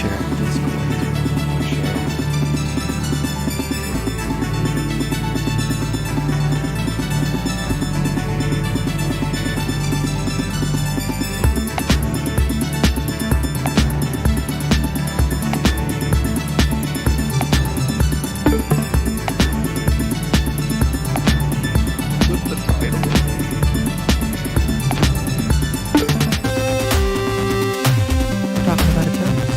share in the Discord. Share. Talking about Eternals.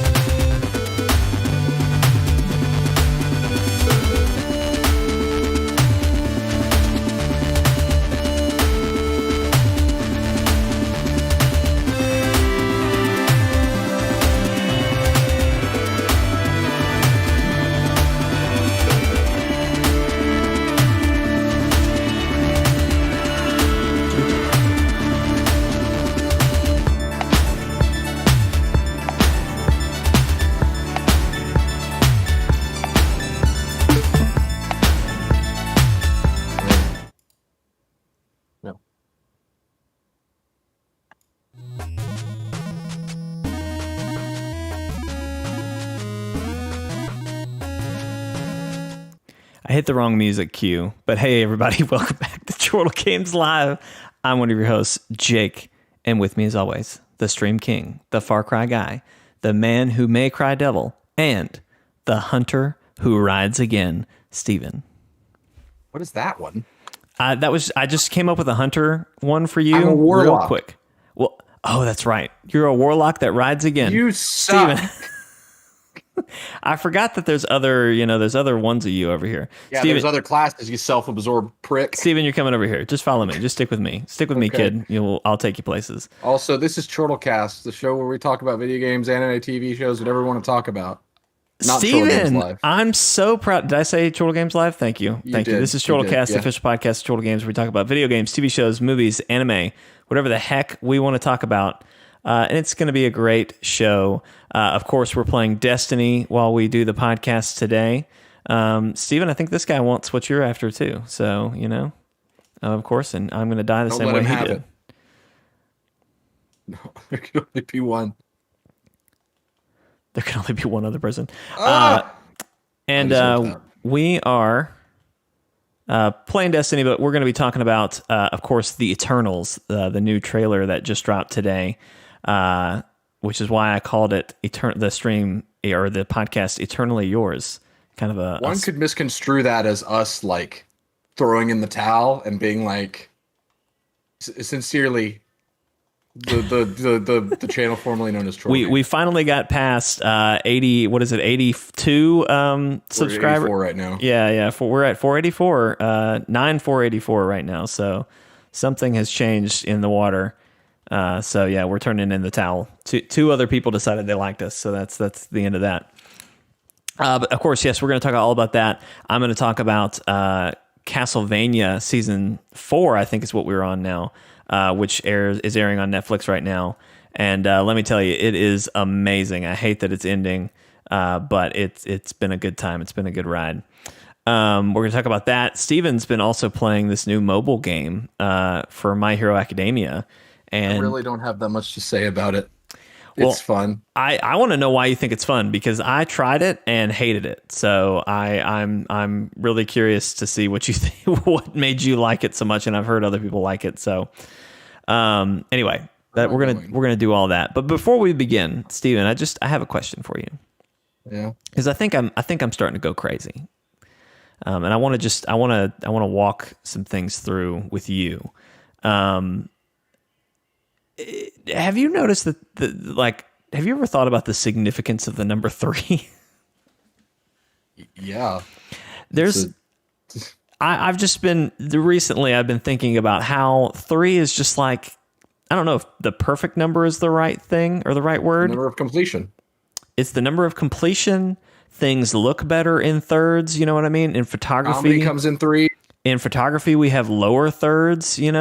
No. I hit the wrong music cue, but hey, everybody, welcome back to Chortle Games Live. I'm one of your hosts, Jake, and with me, as always, the Stream King, the Far Cry Guy, the man who may cry devil, and the hunter who rides again, Steven. What is that one? I just came up with a hunter one for you I'm a warlock. real quick. Well, oh, that's right. You're a warlock that rides again. You suck. Steven. I forgot that there's other ones of you over here. Yeah, Steven, there's other classes, you self-absorbed prick. Steven, you're coming over here. Just follow me. Just stick with me. Stick with me, Okay. kid. I'll take you places. Also, this is Chortlecast, the show where we talk about video games, anime, TV shows, whatever we want to talk about. Not Chortle Games Steven, Live. I'm so proud. Did I say Chortle Games Live? Thank you. You Thank you. did. This is You Chortlecast, did, the official podcast of Chortle Games, where we talk about video games, TV shows, movies, anime, whatever the heck we want to talk about. And it's going to be a great show. Of course, we're playing Destiny while we do the podcast today. Steven, I think this guy wants what you're after too. So, of course, and I'm going to die the Don't same let way him he have did. it. No, there can only be one. There can only be one other person. Ah! And I deserve that. we are playing Destiny, but we're going to be talking about, of course, the Eternals, the new trailer that just dropped today, which is why I called it the stream or the podcast Eternally Yours. Kind of One could misconstrue that as us like throwing in the towel and being like, sincerely, the channel formerly known as Troll. we finally got past 80. What is it? 82 subscribers right now. Yeah. We're at 484, 484 right now. So something has changed in the water. So yeah, we're turning in the towel. Two other people decided they liked us, so that's the end of that. But of course, yes, we're going to talk all about that. I'm going to talk about Castlevania season 4. I think is what we're on now, which is airing on Netflix right now. And let me tell you, it is amazing. I hate that it's ending, but it's been a good time. It's been a good ride. We're going to talk about that. Steven's been also playing this new mobile game for My Hero Academia. And I really don't have that much to say about it. Well, It's fun. I want to know why you think it's fun, because I tried it and hated it. So I'm really curious to see what you think, what made you like it so much. And I've heard other people like it. So anyway, we're gonna do all that. But before we begin, Steven, I have a question for you. Yeah. Because I think I'm starting to go crazy. And I want to walk some things through with you. Have you noticed that have you ever thought about the significance of the number 3? Yeah. I've been thinking about how 3 is just like, I don't know if the perfect number is the right thing or the right word. Number of completion. It's the number of completion. Things look better in thirds. You know what I mean? In photography, Comedy comes in 3. In photography, we have lower thirds, you're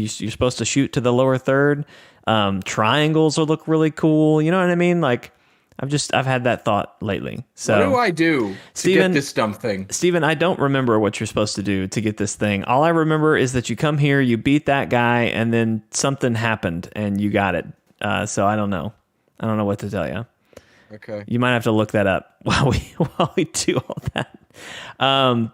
supposed to shoot to the lower third. Triangles will look really cool. You know what I mean? Like, I've had that thought lately. So what do I do to get this dumb thing? Steven, I don't remember what you're supposed to do to get this thing. All I remember is that you come here, you beat that guy, and then something happened and you got it. So I don't know. I don't know what to tell you. Okay. You might have to look that up while we do all that.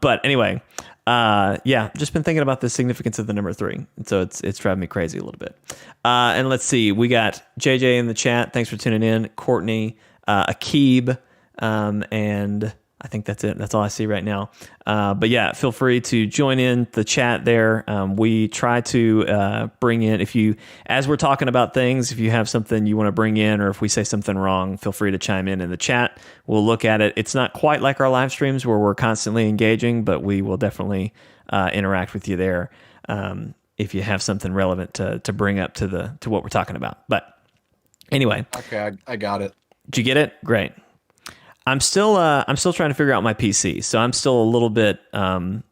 But anyway, just been thinking about the significance of the number 3. And so it's driving me crazy a little bit. And let's see, we got JJ in the chat. Thanks for tuning in. Courtney, Akib, and I think that's it. That's all I see right now. But yeah, feel free to join in the chat there. We try to bring in, as we're talking about things, if you have something you want to bring in, or if we say something wrong, feel free to chime in the chat. We'll look at it. It's not quite like our live streams where we're constantly engaging, but we will definitely interact with you there if you have something relevant to bring up to what we're talking about. But anyway. Okay, I got it. Did you get it? Great. I'm still trying to figure out my PC, so I'm still a little bit not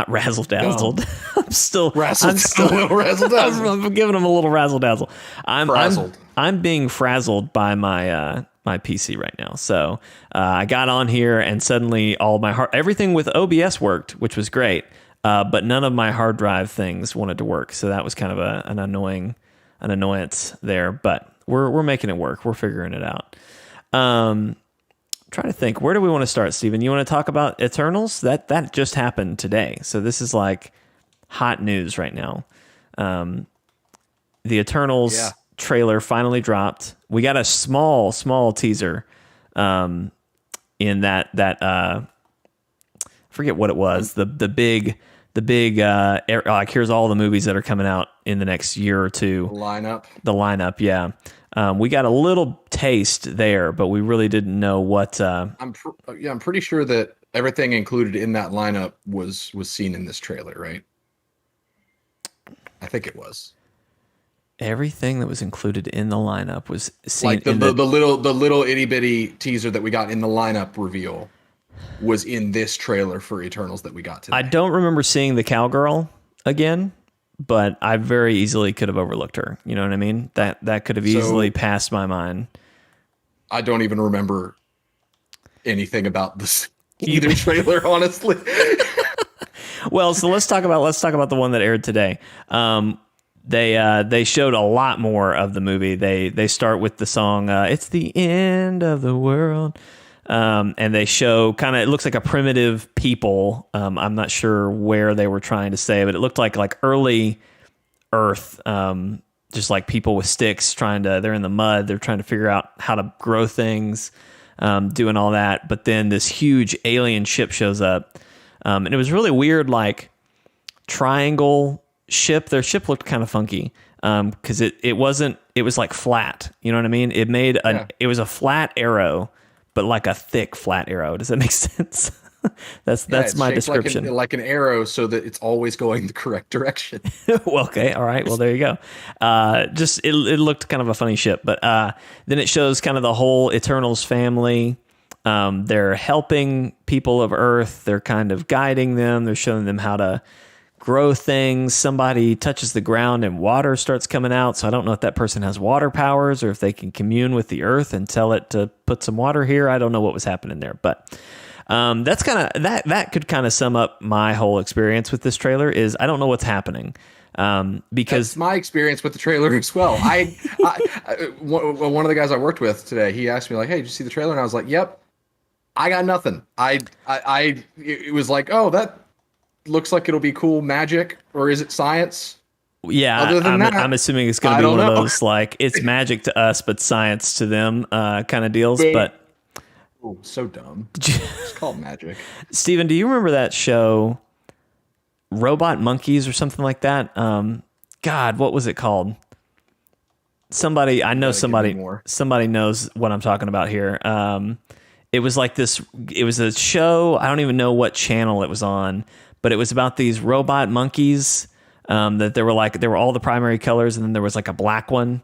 razzle dazzled. No. I'm still a little razzle dazzle. I'm giving them a little razzle dazzle. Frazzled. I'm being frazzled by my PC right now. So I got on here and suddenly everything with OBS worked, which was great, but none of my hard drive things wanted to work. So that was kind of an annoyance there, but we're making it work. We're figuring it out. Trying to think, where do we want to start, Steven? You want to talk about Eternals? That just happened today. So this is like hot news right now. The Eternals trailer finally dropped. We got a small teaser in that I forget what it was. The big like here's all the movies that are coming out in the next year or two. The lineup, yeah. We got a little taste there, but we really didn't know what. I'm pretty sure that everything included in that lineup was seen in this trailer, right? I think it was. Everything that was included in the lineup was seen. Like the little itty bitty teaser that we got in the lineup reveal was in this trailer for Eternals that we got today. I don't remember seeing the cowgirl again, but I very easily could have overlooked her. You know what I mean? That could have easily passed my mind. I don't even remember anything about this either trailer, honestly. Well, so let's talk about the one that aired today. They showed a lot more of the movie. They start with the song "It's the End of the World." And they show it looks like a primitive people. I'm not sure where they were trying to say, but it looked like early Earth, just like people with sticks they're in the mud. They're trying to figure out how to grow things, doing all that. But then this huge alien ship shows up. And it was really weird, like triangle ship. Their ship looked kind of funky. Cause it was like flat, you know what I mean? It was a flat arrow, but like a thick flat arrow. Does that make sense? That's my description. Like an arrow, so that it's always going the correct direction. Well, okay, all right. Well, there you go. It looked kind of a funny ship, but then it shows kind of the whole Eternals family. They're helping people of Earth. They're kind of guiding them. They're showing them how to grow things. Somebody touches the ground and water starts coming out. So I don't know if that person has water powers or if they can commune with the earth and tell it to put some water here. I don't know what was happening there, but that's kind of that could kind of sum up my whole experience with this trailer. Is I don't know what's happening because that's my experience with the trailer as well. One of the guys I worked with today, he asked me like, "Hey, did you see the trailer?" And I was like, "Yep." I got nothing. It was like, "Oh, that looks like it'll be cool magic," or is it science? Yeah, I'm assuming it's going to be one of those like it's magic to us, but science to them kind of deals. But so dumb. It's called magic. Steven, do you remember that show, Robot Monkeys or something like that? God, what was it called? Somebody knows what I'm talking about here. It was like this. It was a show. I don't even know what channel it was on. But it was about these robot monkeys that there were all the primary colors, and then there was like a black one.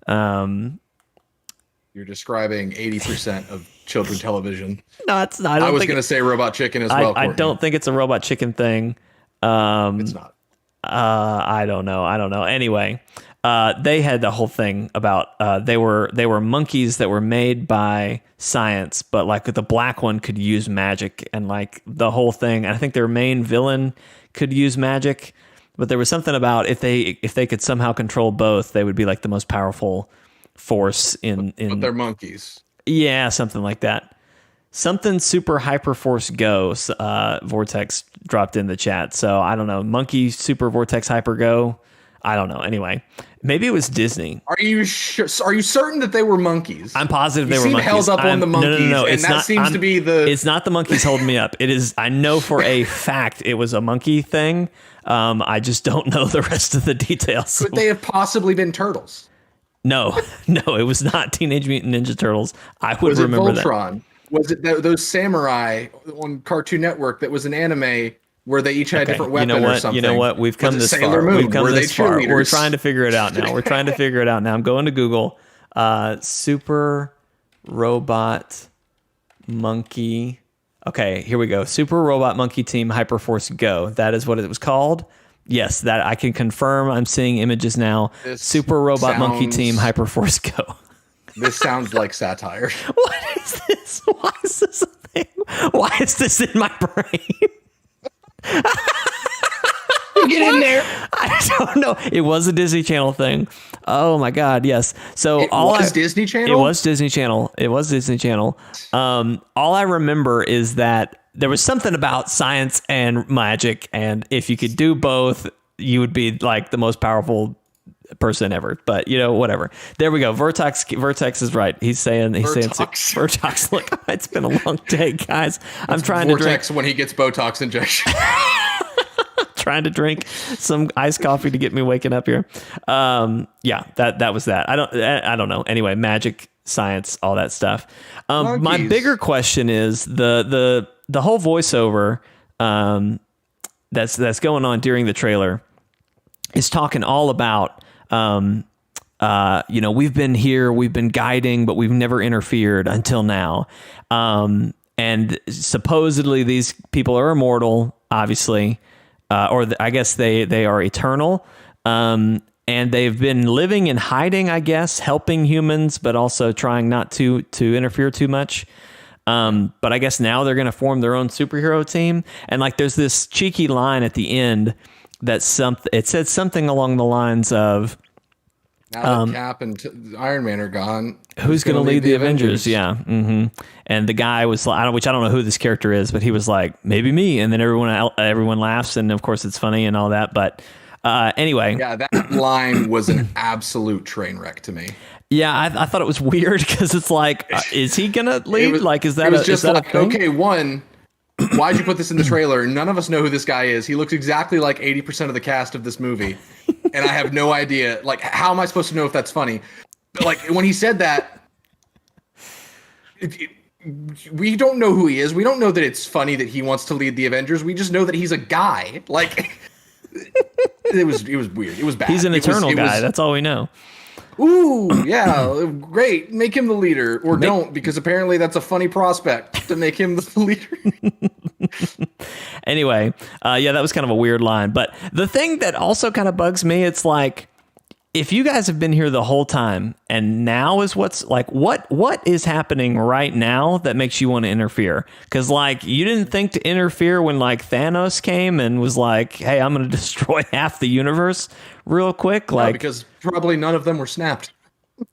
You're describing 80% of children television. No, it's not. I was going to say Robot Chicken as well. I don't think it's a Robot Chicken thing. It's not. I don't know. Anyway, they had the whole thing about they were monkeys that were made by science, but like the black one could use magic, and like the whole thing. And I think their main villain could use magic, but there was something about if they could somehow control both, they would be like the most powerful force But they're monkeys. Yeah, something like that. Something super hyper force go. Vortex dropped in the chat. So I don't know. Monkey super vortex hyper go. I don't know. Anyway, maybe it was Disney. Are you sure? Are you certain that they were monkeys? I'm positive they were monkeys. Held up on the monkeys, no. and that seems to be the. It's not the monkeys holding me up. It is. I know for a fact it was a monkey thing. I just don't know the rest of the details. Could they have possibly been turtles? No, it was not Teenage Mutant Ninja Turtles. I would remember that. Was it Voltron? Was it those samurai on Cartoon Network that was an anime where they each had a different weapon or something? You know what? We've come this far. We've come this far. We're trying to figure it out now. I'm going to Google. Super Robot Monkey. Okay, here we go. Super Robot Monkey Team Hyperforce Go. That is what it was called. Yes, that I can confirm. I'm seeing images now. Super Robot Monkey Team Hyperforce Go. This sounds like satire. What is this? Why is this a thing? Why is this in my brain? Get in there. I don't know. It was a Disney Channel thing. Oh my God, yes. So it was Disney Channel? It was Disney Channel. All I remember is that there was something about science and magic, and if you could do both, you would be like the most powerful person ever. But whatever. There we go. Vertex is right. He's saying Vertex. Look, it's been a long day, guys. I'm trying to drink Vortex when he gets Botox injection. Trying to drink some iced coffee to get me waking up here. Yeah, that was that. I don't know. Anyway, magic, science, all that stuff. My bigger question is the whole voiceover that's going on during the trailer is talking all about we've been here, we've been guiding, but we've never interfered until now. And supposedly these people are immortal, obviously. I guess they are eternal, and they've been living in hiding, I guess, helping humans, but also trying not to interfere too much. But I guess now they're going to form their own superhero team, and like there's this cheeky line at the end that it said something along the lines of, now that Cap and Iron Man are gone, who's going to lead the Avengers? Yeah. Mm-hmm. And the guy was, which I don't know who this character is, but he was like, maybe me. And then everyone laughs. And of course it's funny and all that. But anyway. Yeah, that line was an absolute train wreck to me. Yeah, I thought it was weird because it's like, is he going to lead? Okay, one, why'd you put this in the trailer? None of us know who this guy is. He looks exactly like 80% of the cast of this movie. And I have no idea, like, how am I supposed to know if that's funny? But, like, when he said that, we don't know who he is. We don't know that it's funny that he wants to lead the Avengers. We just know that he's a guy. Like, it was weird. It was bad. He's an eternal guy. That's all we know. Ooh, yeah, great. Make him the leader, or don't, because apparently that's a funny prospect to make him the leader. Anyway, yeah, that was kind of a weird line. But the thing that also kind of bugs me, it's like, if you guys have been here the whole time, and now is what's like, what is happening right now that makes you want to interfere? Because like, you didn't think to interfere when like Thanos came and was like, hey, I'm going to destroy half the universe real quick. Like, because probably none of them were snapped.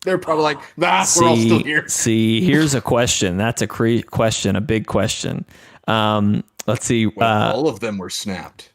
They're probably like, we're all still here. See, here's a question. That's a question, a big question. Let's see. All of them were snapped.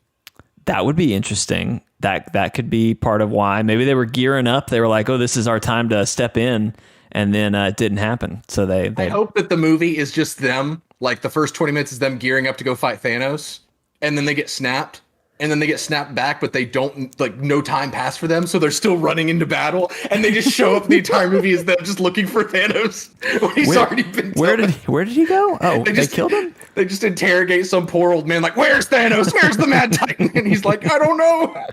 That would be interesting. That could be part of why. Maybe they were gearing up. They were like, oh, this is our time to step in. And then it didn't happen. So I hope that the movie is just them. Like the first 20 minutes is them gearing up to go fight Thanos. And then they get snapped. And then they get snapped back, but they don't, like, no time passed for them. So they're still running into battle. And they just show up the entire movie as them just looking for Thanos. When he's already been done. Where did he go? Oh, they killed him? They just interrogate some poor old man like, where's Thanos? Where's the Mad Titan? And he's like, I don't know.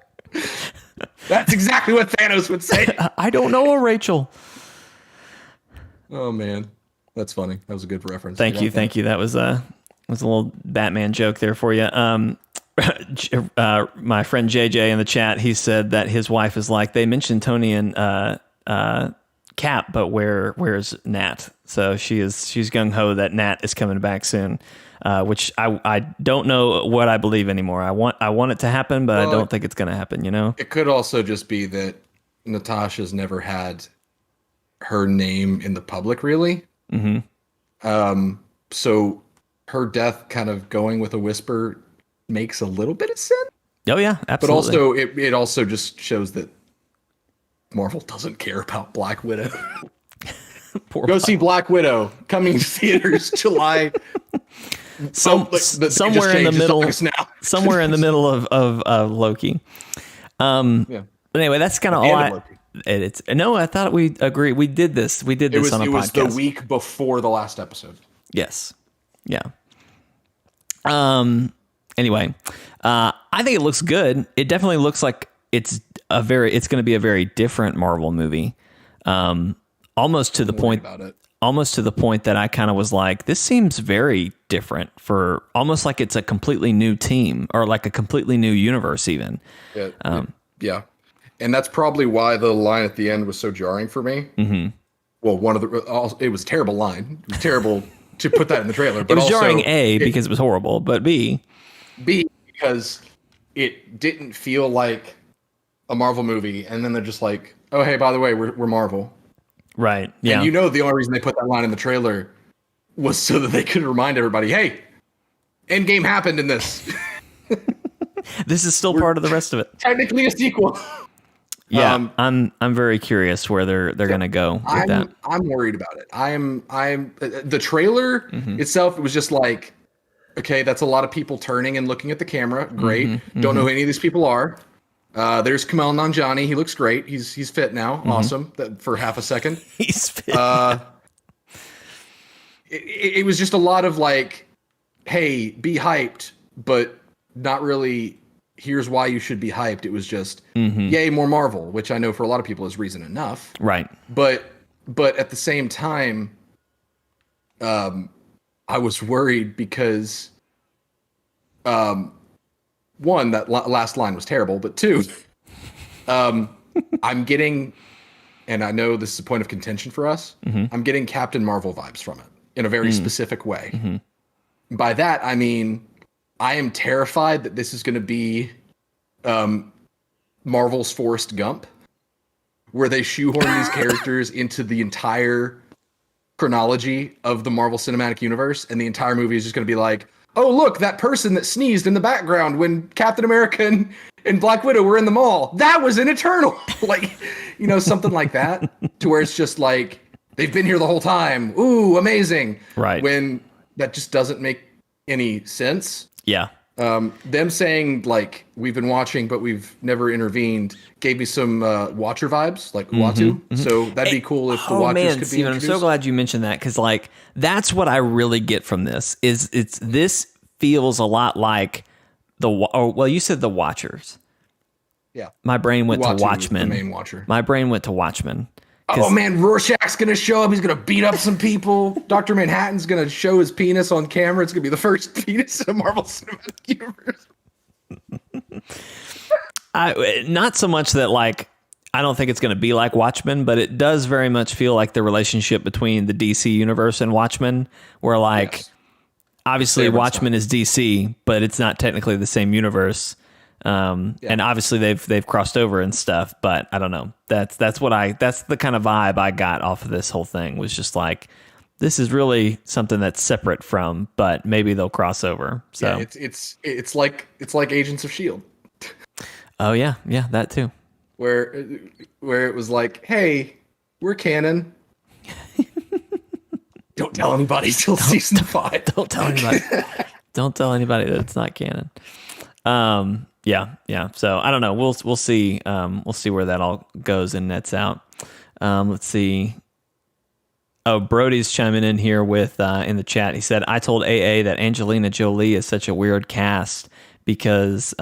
That's exactly what Thanos would say. I don't know, Rachel. Oh, man. That's funny. That was a good reference. Thank you. That was a little Batman joke there for you. My friend JJ in the chat, he said that his wife is like, they mentioned Tony and Cap, but where's Nat? So she's gung ho that Nat is coming back soon, which I don't know what I believe anymore. I want it to happen, but I don't think it's going to happen. You know, it could also just be that Natasha's never had her name in the public, really. Mm-hmm. So her death kind of going with a whisper makes a little bit of sense. Oh yeah, But absolutely. also it also just shows that Marvel doesn't care about Black Widow. Go see Black Widow coming to theaters July. Somewhere in the middle, somewhere in the middle of Loki. Yeah. But anyway, that's kind of all it's no. I thought we agree. We did this. We did this on a podcast. It was the week before the last episode. Yes. Yeah. Anyway, I think it looks good. It definitely looks like it's going to be a very different Marvel movie. Almost to the point that I kind of was like, this seems very different, for almost like it's a completely new team or like a completely new universe even. Yeah. And that's probably why the line at the end was so jarring for me. Mm-hmm. Well, it was a terrible line. It was terrible to put that in the trailer. But it was jarring, because it was horrible, but B, because it didn't feel like a Marvel movie. And then they're just like, oh, hey, by the way, we're Marvel. Right. Yeah. And the only reason they put that line in the trailer was so that they could remind everybody, hey, Endgame happened in this. This is still part of the rest of it. Technically a sequel. Yeah, I'm very curious where they're going to go with that. I'm worried about it. I'm the trailer itself, it was just like, okay, that's a lot of people turning and looking at the camera. Great. Don't know who any of these people are. There's Kumail Nanjiani. He looks great. He's fit now. Awesome. For half a second. He's fit. It was just a lot of like, hey, be hyped, but not really. Here's why you should be hyped. It was just, yay, more Marvel, which I know for a lot of people is reason enough. Right. But at the same time, I was worried because, one, that last line was terrible, but two, I'm getting, and I know this is a point of contention for us, I'm getting Captain Marvel vibes from it in a very specific way. By that, I mean, I am terrified that this is going to be Marvel's Forrest Gump, where they shoehorn these characters into the entire chronology of the Marvel Cinematic Universe, and the entire movie is just going to be like, oh, look, that person that sneezed in the background when Captain America and Black Widow were in the mall, that was an Eternal. Like, something like that, to where it's just like, they've been here the whole time. Ooh, amazing. Right. When that just doesn't make any sense. Yeah. Them saying like, we've been watching, but we've never intervened, gave me some Watcher vibes, like Uatu. So that'd be cool if the Watchers could be Steven, introduced. I'm so glad you mentioned that, because like that's what I really get from this. This feels a lot like you said the Watchers. Yeah. My brain went Uatu to Watchmen. the main Watcher. My brain went to Watchmen. Oh man, Rorschach's gonna show up. He's gonna beat up some people. Dr. Manhattan's gonna show his penis on camera. It's gonna be the first penis in a Marvel Cinematic Universe. Not so much that like I don't think it's going to be like Watchmen, but it does very much feel like the relationship between the DC universe and Watchmen, where like obviously Watchmen is DC, but it's not technically the same universe. And obviously they've crossed over and stuff, but I don't know. That's the kind of vibe I got off of this whole thing, was just like, this is really something that's separate from, but maybe they'll cross over. So yeah, it's like Agents of S.H.I.E.L.D. Oh yeah, that too. Where it was like, hey, we're canon. Don't tell anybody till season 5. Don't tell anybody. Don't tell anybody that it's not canon. Yeah. So I don't know. We'll see. We'll see where that all goes and nets out. Let's see. Oh, Brody's chiming in here with in the chat. He said, I told AA that Angelina Jolie is such a weird cast because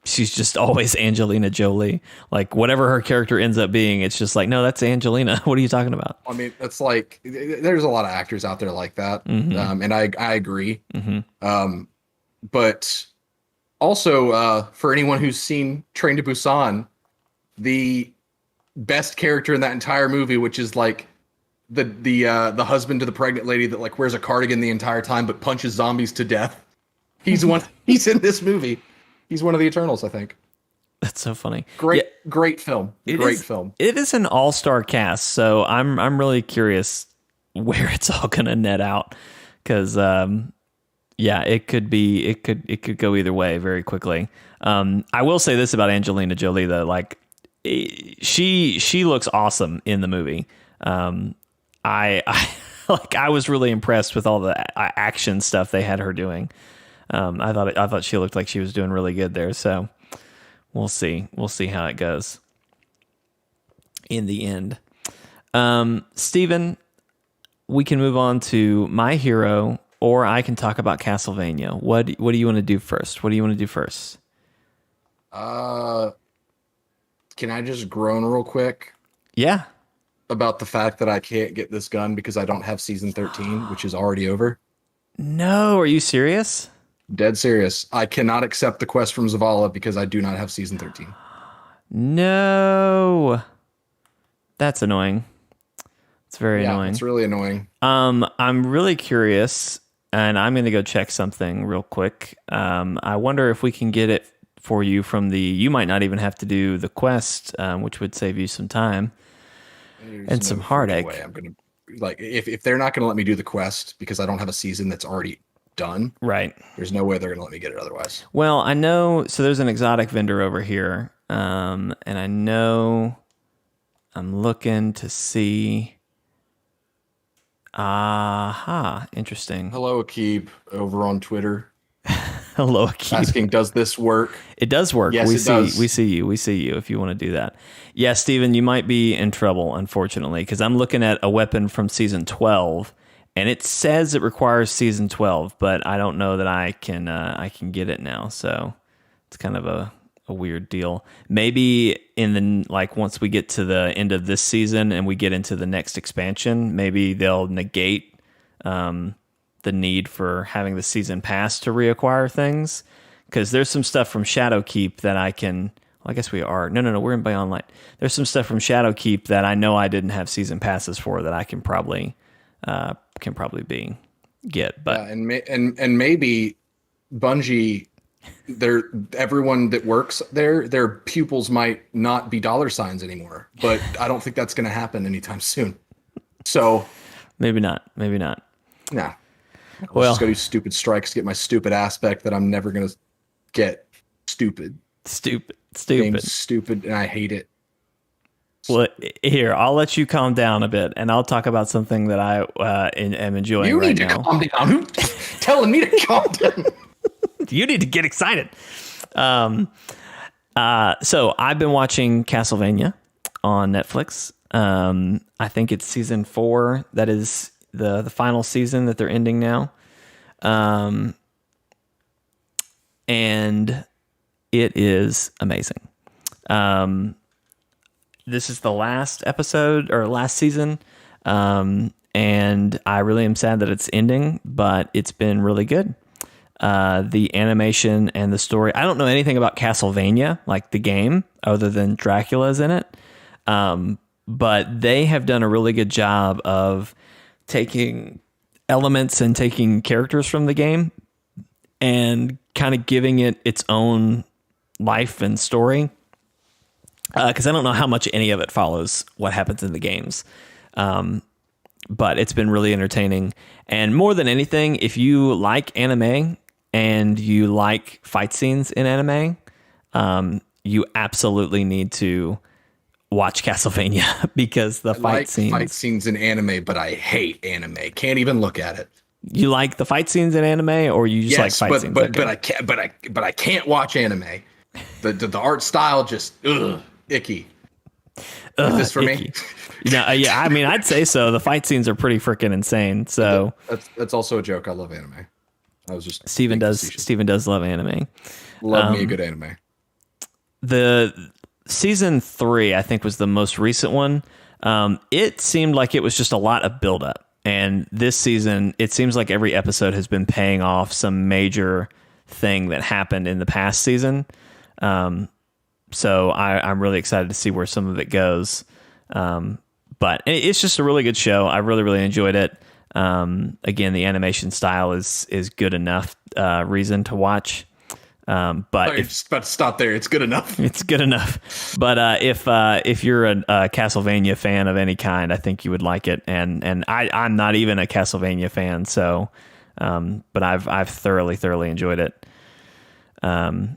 she's just always Angelina Jolie. Like whatever her character ends up being, it's just like, no, that's Angelina. What are you talking about? I mean, it's like there's a lot of actors out there like that, and I agree. But also, for anyone who's seen Train to Busan, the best character in that entire movie, which is like the husband to the pregnant lady that like wears a cardigan the entire time but punches zombies to death. He's in this movie. He's one of the Eternals, I think. That's so funny. Great, Yeah, great film. Great film. it is an all-star cast, so I'm really curious where it's all gonna net out because yeah, it could go either way very quickly. I will say this about Angelina Jolie though, like she looks awesome in the movie. I like I was really impressed with all the action stuff they had her doing. I thought she looked like she was doing really good there. So we'll see how it goes in the end. Steven, we can move on to my hero, or I can talk about Castlevania. What do you want to do first? What do you want to do first? Can I just groan real quick Yeah. about the fact that I can't get this gun because I don't have season 13, which is already over? No, are you serious? Dead serious. I cannot accept the quest from Zavala because I do not have season 13. No. That's annoying. It's very annoying. It's really annoying. I'm really curious, and I'm going to go check something real quick. I wonder if we can get it for you from the. You might not even have to do the quest, which would save you some time and some heartache. Way I'm gonna if they're not gonna let me do the quest because I don't have a season that's already done. Right. There's no way they're gonna let me get it otherwise. Well, I know. So there's an exotic vendor over here, and I know. I'm looking to see. Aha, interesting. Hello, Akib, over on Twitter. Hello, Akib. Asking, does this work? It does work. Yes, it does. We see you if you want to do that. Yeah, Steven, you might be in trouble, unfortunately, because I'm looking at a weapon from season 12, and it says it requires season 12, but I don't know that I can get it now. So it's kind of a weird deal. Maybe once we get to the end of this season and we get into the next expansion, maybe they'll negate the need for having the season pass to reacquire things, because there's some stuff from Shadowkeep that I can. Well, I guess we are. No. We're in Beyond Light. There's some stuff from Shadowkeep that I know I didn't have season passes for that I can probably get. But and maybe Bungie. Everyone that works there, their pupils might not be dollar signs anymore, but I don't think that's going to happen anytime soon. So maybe not. Nah. Well, just go do stupid strikes to get my stupid aspect that I'm never going to get. Stupid, game's stupid, and I hate it. Well, here, I'll let you calm down a bit, and I'll talk about something that I am enjoying right now. You need to calm down. Who's telling me to calm down? You need to get excited. So I've been watching Castlevania on Netflix. I think it's season 4. That is the final season that they're ending now. And it is amazing. This is the last episode or last season. And I really am sad that it's ending, but it's been really good. The animation and the story. I don't know anything about Castlevania, like the game, other than Dracula's in it. But they have done a really good job of taking elements and taking characters from the game and kind of giving it its own life and story. Because I don't know how much any of it follows what happens in the games. But it's been really entertaining. And more than anything, if you like anime and you like fight scenes in anime, you absolutely need to watch Castlevania because the fight scenes in anime, but I hate anime. Can't even look at it. You like the fight scenes in anime, or you just like fight scenes? But I can't watch anime. The art style just icky. Is this for icky. me? Yeah, I mean, I'd say so. The fight scenes are pretty freaking insane. So that's also a joke. I love anime. I was just Steven does love anime. Love me a good anime. The season 3, I think, was the most recent one. It seemed like it was just a lot of buildup. And this season, it seems like every episode has been paying off some major thing that happened in the past season. So I'm really excited to see where some of it goes. But it's just a really good show. I really, really enjoyed it. Again, the animation style is good enough reason to watch. But You're just about to stop there. It's good enough. it's good enough. But if you're a Castlevania fan of any kind, I think you would like it. And I'm not even a Castlevania fan, so but I've thoroughly enjoyed it. But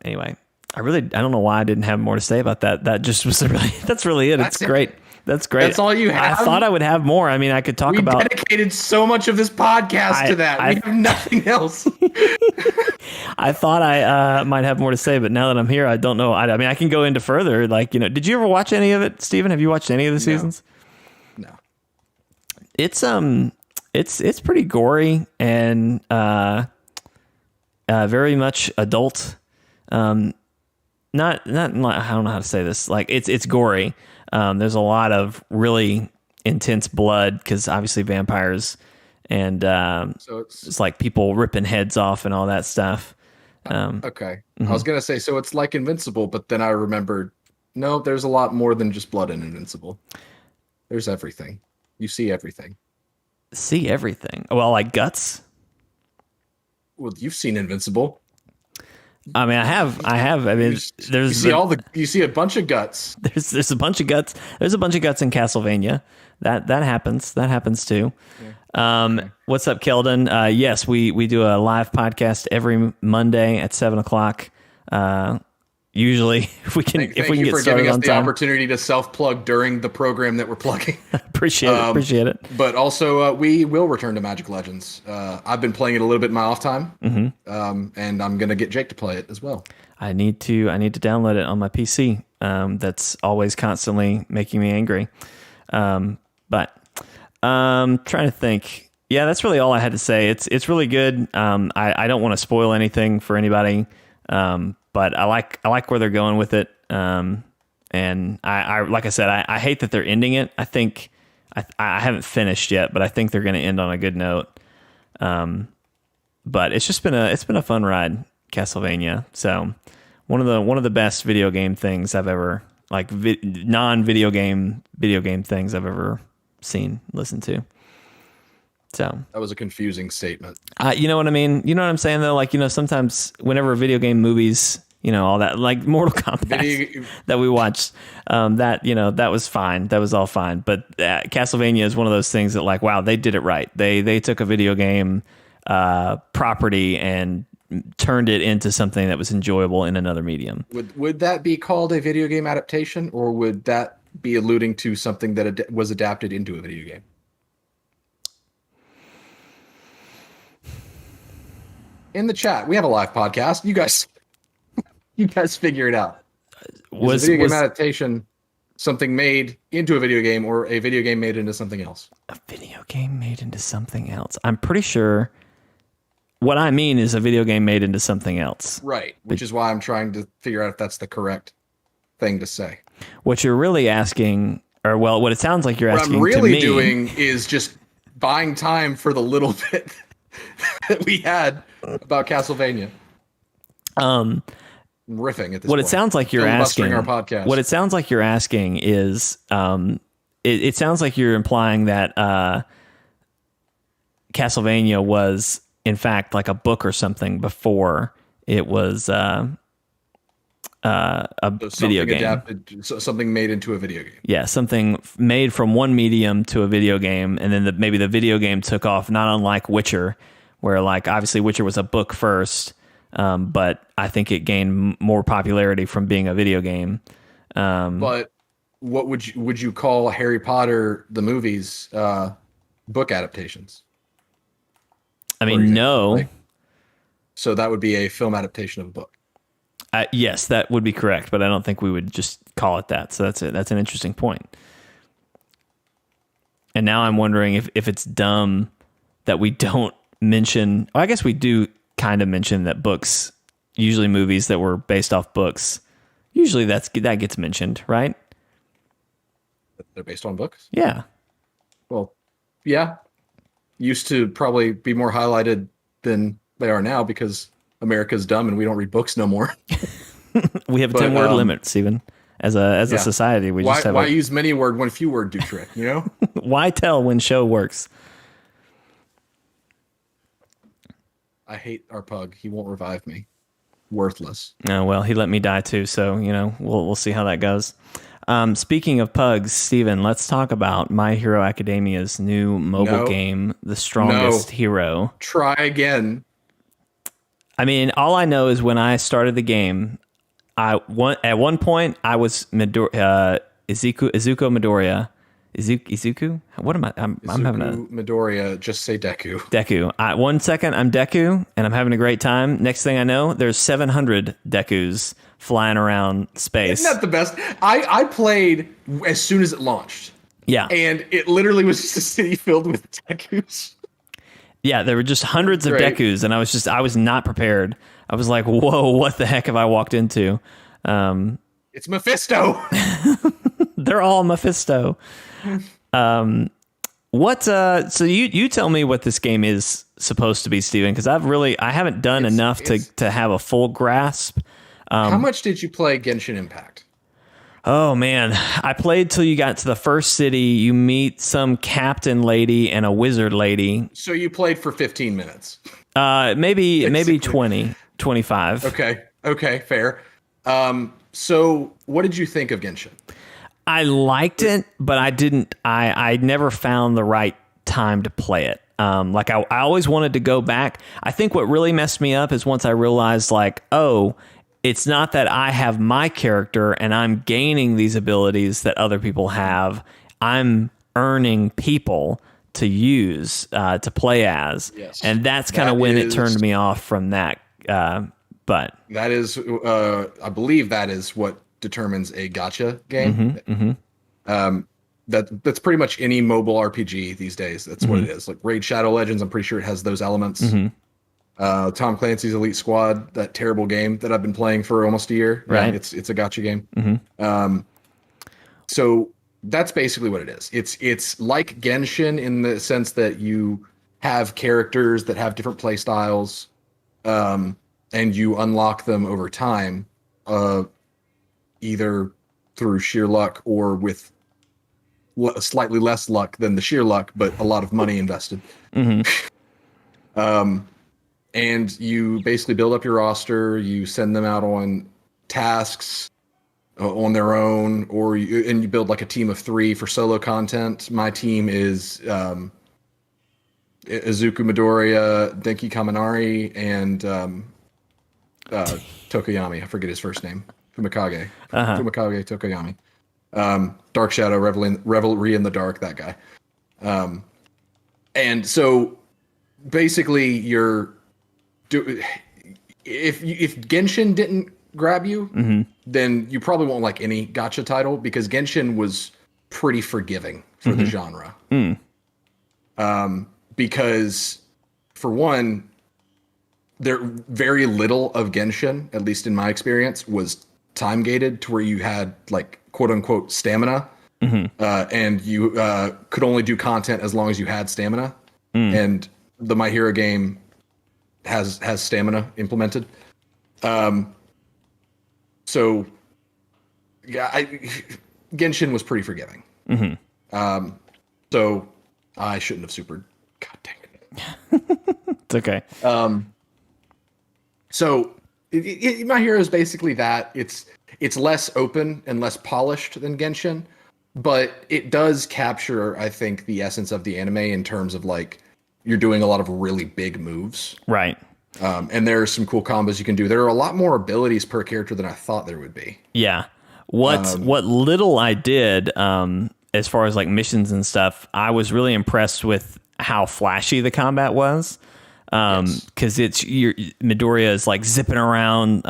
anyway, I don't know why I didn't have more to say about that. That just was that's really it. It's great. That's great. That's all you have? I thought I would have more. I mean, I could talk about. We dedicated so much of this podcast to that. We have nothing else. I thought I might have more to say, but now that I'm here, I don't know. I mean, I can go into further. Like, did you ever watch any of it, Steven? Have you watched any of the seasons? No. It's pretty gory and very much adult. Not I don't know how to say this. Like, it's gory. There's a lot of really intense blood because obviously vampires, and so it's like people ripping heads off and all that stuff. Okay. I was gonna say, so it's like Invincible, but then I remembered, no, there's a lot more than just blood in Invincible. There's everything. You see everything. See everything. Well, like guts. Well, you've seen Invincible. I mean, I have. I mean, you see a bunch of guts. There's a bunch of guts. There's a bunch of guts in Castlevania. That happens. That happens too. Yeah. What's up, Keldon? Yes, we do a live podcast every Monday at 7:00. Usually, if we can get started on time. Thank you for giving us the opportunity to self-plug during the program that we're plugging. Appreciate it. But also, we will return to Magic Legends. I've been playing it a little bit in my off time, and I'm gonna get Jake to play it as well. I need to download it on my PC. That's always constantly making me angry. But trying to think. Yeah, that's really all I had to say. It's really good. I don't want to spoil anything for anybody. But I like where they're going with it. And I like I said, I hate that they're ending it. I think I haven't finished yet, but I think they're going to end on a good note. But it's been a fun ride, Castlevania. So one of the best video game things I've ever non-video game things I've ever seen, listened to. So that was a confusing statement. You know what I mean? You know what I'm saying though? Like, sometimes whenever video game movies, all that, like Mortal Kombat that we watched, that was fine. That was all fine. But Castlevania is one of those things that, like, wow, they did it right. They took a video game property and turned it into something that was enjoyable in another medium. Would that be called a video game adaptation, or would that be alluding to something that was adapted into a video game? In the chat, we have a live podcast. You guys figure it out. Was a video game adaptation something made into a video game, or a video game made into something else? A video game made into something else. I'm pretty sure what I mean is a video game made into something else. Right, which is why I'm trying to figure out if that's the correct thing to say. What you're really asking, or what it sounds like you're asking to me. What I'm really doing is just buying time for the little bit that we had about Castlevania. Riffing at this point. It sounds like you're asking. Our podcast. What it sounds like you're asking is, it sounds like you're implying that Castlevania was, in fact, like a book or something before it was a video game. Adapted, something made into a video game. Yeah, something made from one medium to a video game, and then maybe the video game took off, not unlike Witcher, where, like, obviously Witcher was a book first, but I think it gained more popularity from being a video game. But what would you call Harry Potter the movies book adaptations? I mean, no. So that would be a film adaptation of a book. Yes, that would be correct, but I don't think we would just call it that. So that's it. That's an interesting point. And now I'm wondering if it's dumb that we don't mention. Well, I guess we do kind of mention that books, usually movies that were based off books, usually that gets mentioned, right? They're based on books? Yeah. Well, yeah. Used to probably be more highlighted than they are now because America's dumb and we don't read books no more. We have a 10-word limit, Stephen. As a society, we just have. Why use many word when few word do trick? You know. Why tell when show works? I hate our pug. He won't revive me. Worthless. Oh, well, he let me die too, so we'll see how that goes. Speaking of pugs, Steven, let's talk about My Hero Academia's new mobile game, The Strongest Hero. Try again. I mean, all I know is when I started the game, at one point I was Izuku Midoriya. Izuku? What am I? I'm having a Midoriya. Just say Deku. Deku. 1 second I'm Deku and I'm having a great time. Next thing I know, there's 700 Dekus flying around space. Isn't that the best? I played as soon as it launched. Yeah. And it literally was just a city filled with Dekus. Yeah, there were just hundreds of Dekus, and I was not prepared. I was like, whoa, what the heck have I walked into? It's Mephisto. They're all Mephisto. So you tell me what this game is supposed to be, Steven, because I haven't done enough to have a full grasp. How much did you play Genshin Impact? Oh man, I played till you got to the first city. You meet some captain lady and a wizard lady. So you played for 15 minutes. Maybe 20, 25. Okay, fair. So what did you think of Genshin? I liked it, but I never found the right time to play it. I always wanted to go back. I think what really messed me up is once I realized it's not that I have my character and I'm gaining these abilities that other people have. I'm earning people to use, to play as. Yes. And that's kind of when it turned me off from that. But that is, I believe that is what determines a gacha game. That's pretty much any mobile RPG these days. That's what it is. Like Raid Shadow Legends, I'm pretty sure it has those elements. Tom Clancy's Elite Squad, that terrible game that I've been playing for almost a year. Right. Yeah, it's a gacha game. So that's basically what it is. It's like Genshin in the sense that you have characters that have different play styles, and you unlock them over time, either through sheer luck or with slightly less luck than the sheer luck, but a lot of money invested. And you basically build up your roster, you send them out on tasks on their own, and you build like a team of 3 for solo content. My team is Izuku Midoriya, Denki Kaminari, and Tokoyami. I forget his first name. Fumikage. Fumikage Tokoyami. Dark Shadow, Revelry in the Dark, that guy. And so basically if Genshin didn't grab you, then you probably won't like any gacha title, because Genshin was pretty forgiving for the genre. Because for one, there very little of Genshin, at least in my experience, was time gated to where you had like quote unquote stamina, and you could only do content as long as you had stamina. And the My Hero game has stamina implemented. So yeah, Genshin was pretty forgiving. So I shouldn't have supered. God dang it. It's okay. So My Hero is basically that. It's less open and less polished than Genshin, but it does capture, I think, the essence of the anime in terms of like you're doing a lot of really big moves. Right. And there are some cool combos you can do. There are a lot more abilities per character than I thought there would be. Yeah. What little I did, as far as like missions and stuff, I was really impressed with how flashy the combat was. Because Midoriya is like zipping around,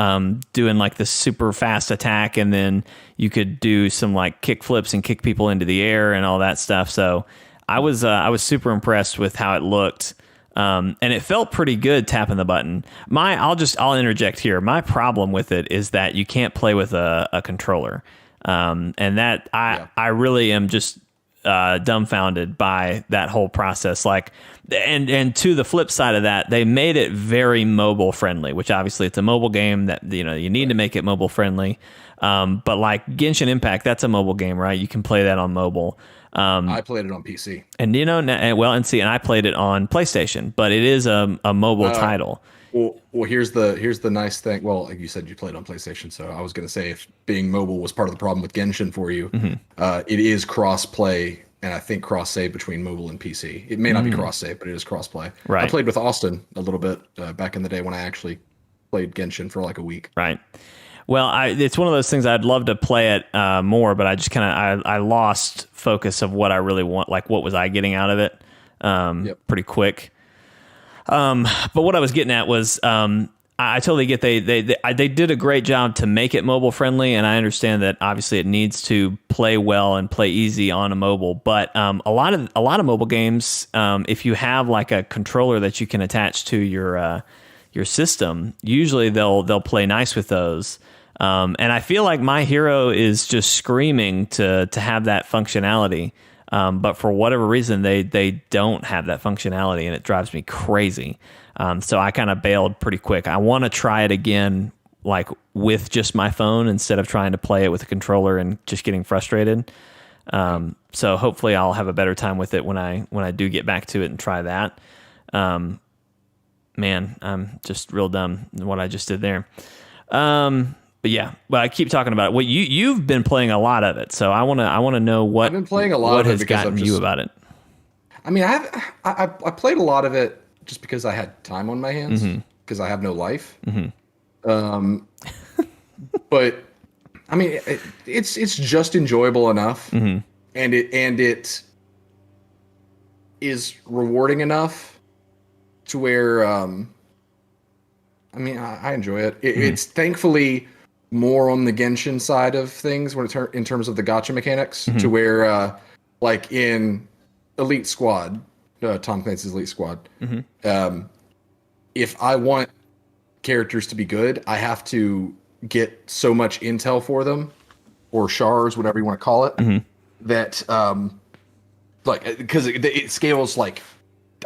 doing like this super fast attack, and then you could do some like kick flips and kick people into the air and all that stuff. So I was super impressed with how it looked. And it felt pretty good tapping the button. I'll interject here. My problem with it is that you can't play with a controller. And that I really am just dumbfounded by that whole process. Like, and to the flip side of that, they made it very mobile friendly, which obviously it's a mobile game that, you need to make it mobile friendly. But like Genshin Impact, that's a mobile game, right? You can play that on mobile. I played it on PC. And and I played it on PlayStation, but it is a mobile title. Well, here's the nice thing. Well, like you said, you played on PlayStation, so I was gonna say if being mobile was part of the problem with Genshin for you, it is cross play and I think cross save between mobile and PC. It may not be cross save, but it is cross play. Right. I played with Austin a little bit back in the day when I actually played Genshin for like a week. Right. Well, it's one of those things I'd love to play it more, but I just I lost focus of what I really want. Like, what was I getting out of it? Pretty quick. But what I was getting at was, I totally get they did a great job to make it mobile friendly, and I understand that obviously it needs to play well and play easy on a mobile. But a lot of mobile games, if you have like a controller that you can attach to your system, usually they'll play nice with those. And I feel like My Hero is just screaming to have that functionality. But for whatever reason, they don't have that functionality, and it drives me crazy. So I kind of bailed pretty quick. I want to try it again, like with just my phone instead of trying to play it with a controller and just getting frustrated. So hopefully I'll have a better time with it when I do get back to it and try that. Man, I'm just real dumb in what I just did there. But yeah, well, I keep talking about it. Well, you've been playing a lot of it, so I want to know what I've been playing a lot what of it has gotten you about it. I mean, I played a lot of it just because I had time on my hands because I have no life. But I mean, it's just enjoyable enough, and it is rewarding enough to where I mean, I enjoy it. It's thankfully more on the Genshin side of things in terms of the gacha mechanics, to where like in Elite Squad, Tom Clancy's Elite Squad, if I want characters to be good, I have to get so much intel for them, or shards, whatever you want to call it, that like, because it scales like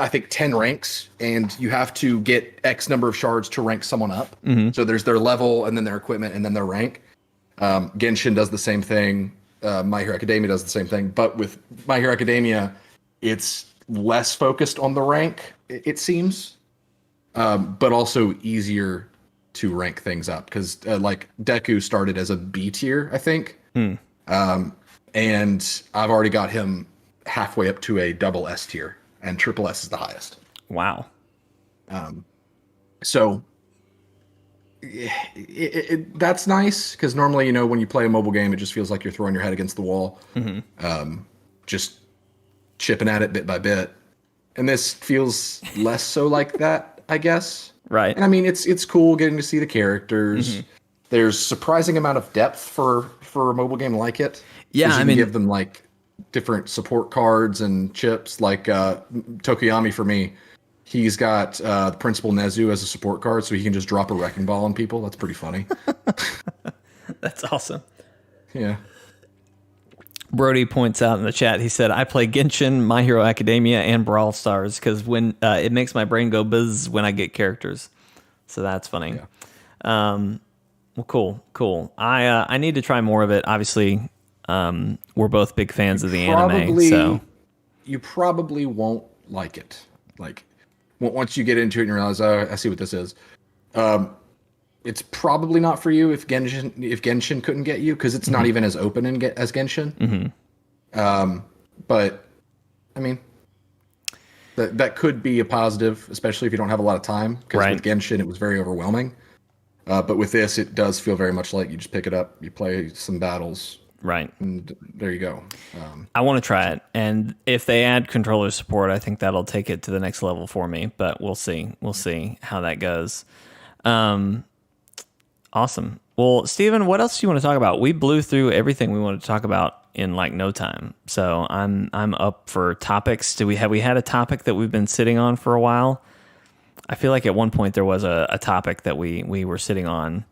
I think 10 ranks, and you have to get X number of shards to rank someone up. So there's their level, and then their equipment, and then their rank. Genshin does the same thing. My Hero Academia does the same thing. But with My Hero Academia, it's less focused on the rank, it seems, but also easier to rank things up. Because like Deku started as a B tier, I think. And I've already got him halfway up to a double S tier. And triple S is the highest. Wow. So that's nice, because normally, when you play a mobile game, it just feels like you're throwing your head against the wall, just chipping at it bit by bit. And this feels less so like that, I guess. Right. And I mean, it's cool getting to see the characters. There's surprising amount of depth for a mobile game like it. Yeah, I mean, give them like different support cards and chips, like Tokoyami for me. He's got the Principal Nezu as a support card, so he can just drop a wrecking ball on people. That's pretty funny. That's awesome. Yeah. Brody points out in the chat, he said, I play Genshin, My Hero Academia, and Brawl Stars because when it makes my brain go buzz when I get characters. So that's funny. Yeah. Well, cool. I need to try more of it. Obviously, we're both big fans of the anime, so you probably won't like it. Like, once you get into it and you realize, oh, I see what this is. It's probably not for you if Genshin couldn't get you, because it's not even as open as Genshin. But I mean, that could be a positive, especially if you don't have a lot of time. Because with Genshin, it was very overwhelming. But with this, it does feel very much like you just pick it up, you play some battles. Right. And there you go. I want to try it. And if they add controller support, I think that'll take it to the next level for me. But we'll see. We'll see how that goes. Awesome. Well, Steven, what else do you want to talk about? We blew through everything we wanted to talk about in like no time. So I'm up for topics. We had a topic that we've been sitting on for a while? I feel like at one point there was a topic that we were sitting on.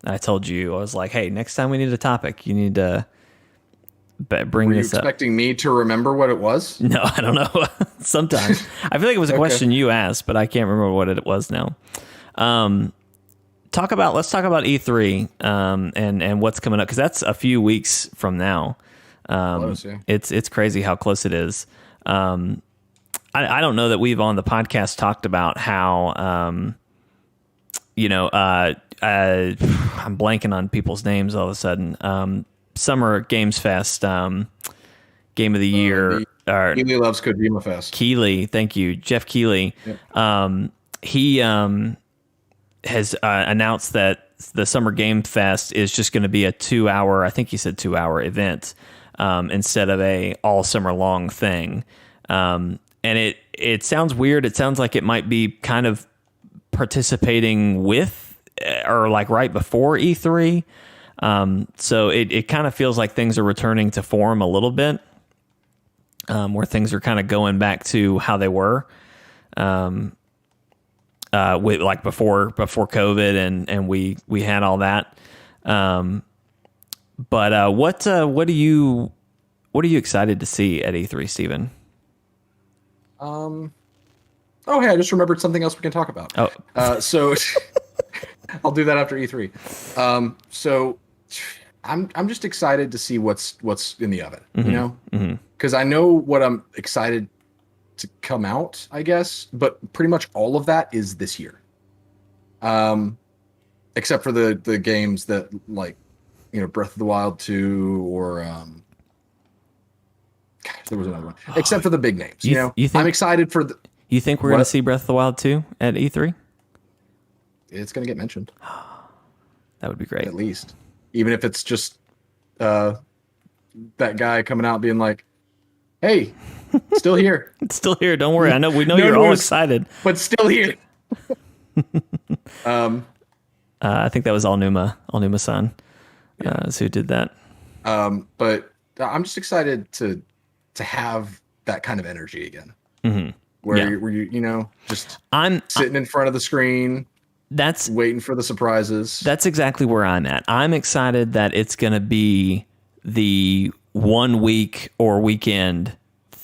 I told you, I was like, hey, next time we need a topic, you need to bring Were this you up. expecting me to remember what it was? No, I don't know. Sometimes. I feel like it was a question you asked, but I can't remember what it was now. Let's talk about E3 and what's coming up, because that's a few weeks from now. Close, yeah. It's crazy how close it is. I don't know that we've on the podcast talked about how, I'm blanking on people's names all of a sudden. Summer Games Fest, Game of the Year. Keeley loves Kojima Fest. Keeley, thank you. Jeff Keeley. Yep. He has announced that the Summer Game Fest is just going to be a 2-hour, I think he said 2-hour event, instead of a all summer long thing. And it sounds weird. It sounds like it might be kind of participating with or like right before E3. So it kind of feels like things are returning to form a little bit, where things are kind of going back to how they were, with like before COVID and we had all that. But what are you excited to see at E3, Steven? Oh, hey, I just remembered something else we can talk about. So I'll do that after E3. So I'm just excited to see what's in the oven, you know, because I know what I'm excited to come out, I guess, but pretty much all of that is this year. Except for the games that, like, Breath of the Wild 2 or there was another one. Except for the big names, you think, I'm excited for You think we're going to see Breath of the Wild 2 at E3? It's going to get mentioned. That would be great. At least. Even if it's just that guy coming out being like, hey, still here. It's still here. Don't worry. We know you're all excited. But still here. I think that was Alnuma-san who did that. But I'm just excited to have that kind of energy again. Where you just I'm sitting in front of the screen. That's waiting for the surprises. That's exactly where I'm at. I'm excited that it's going to be the 1 week or weekend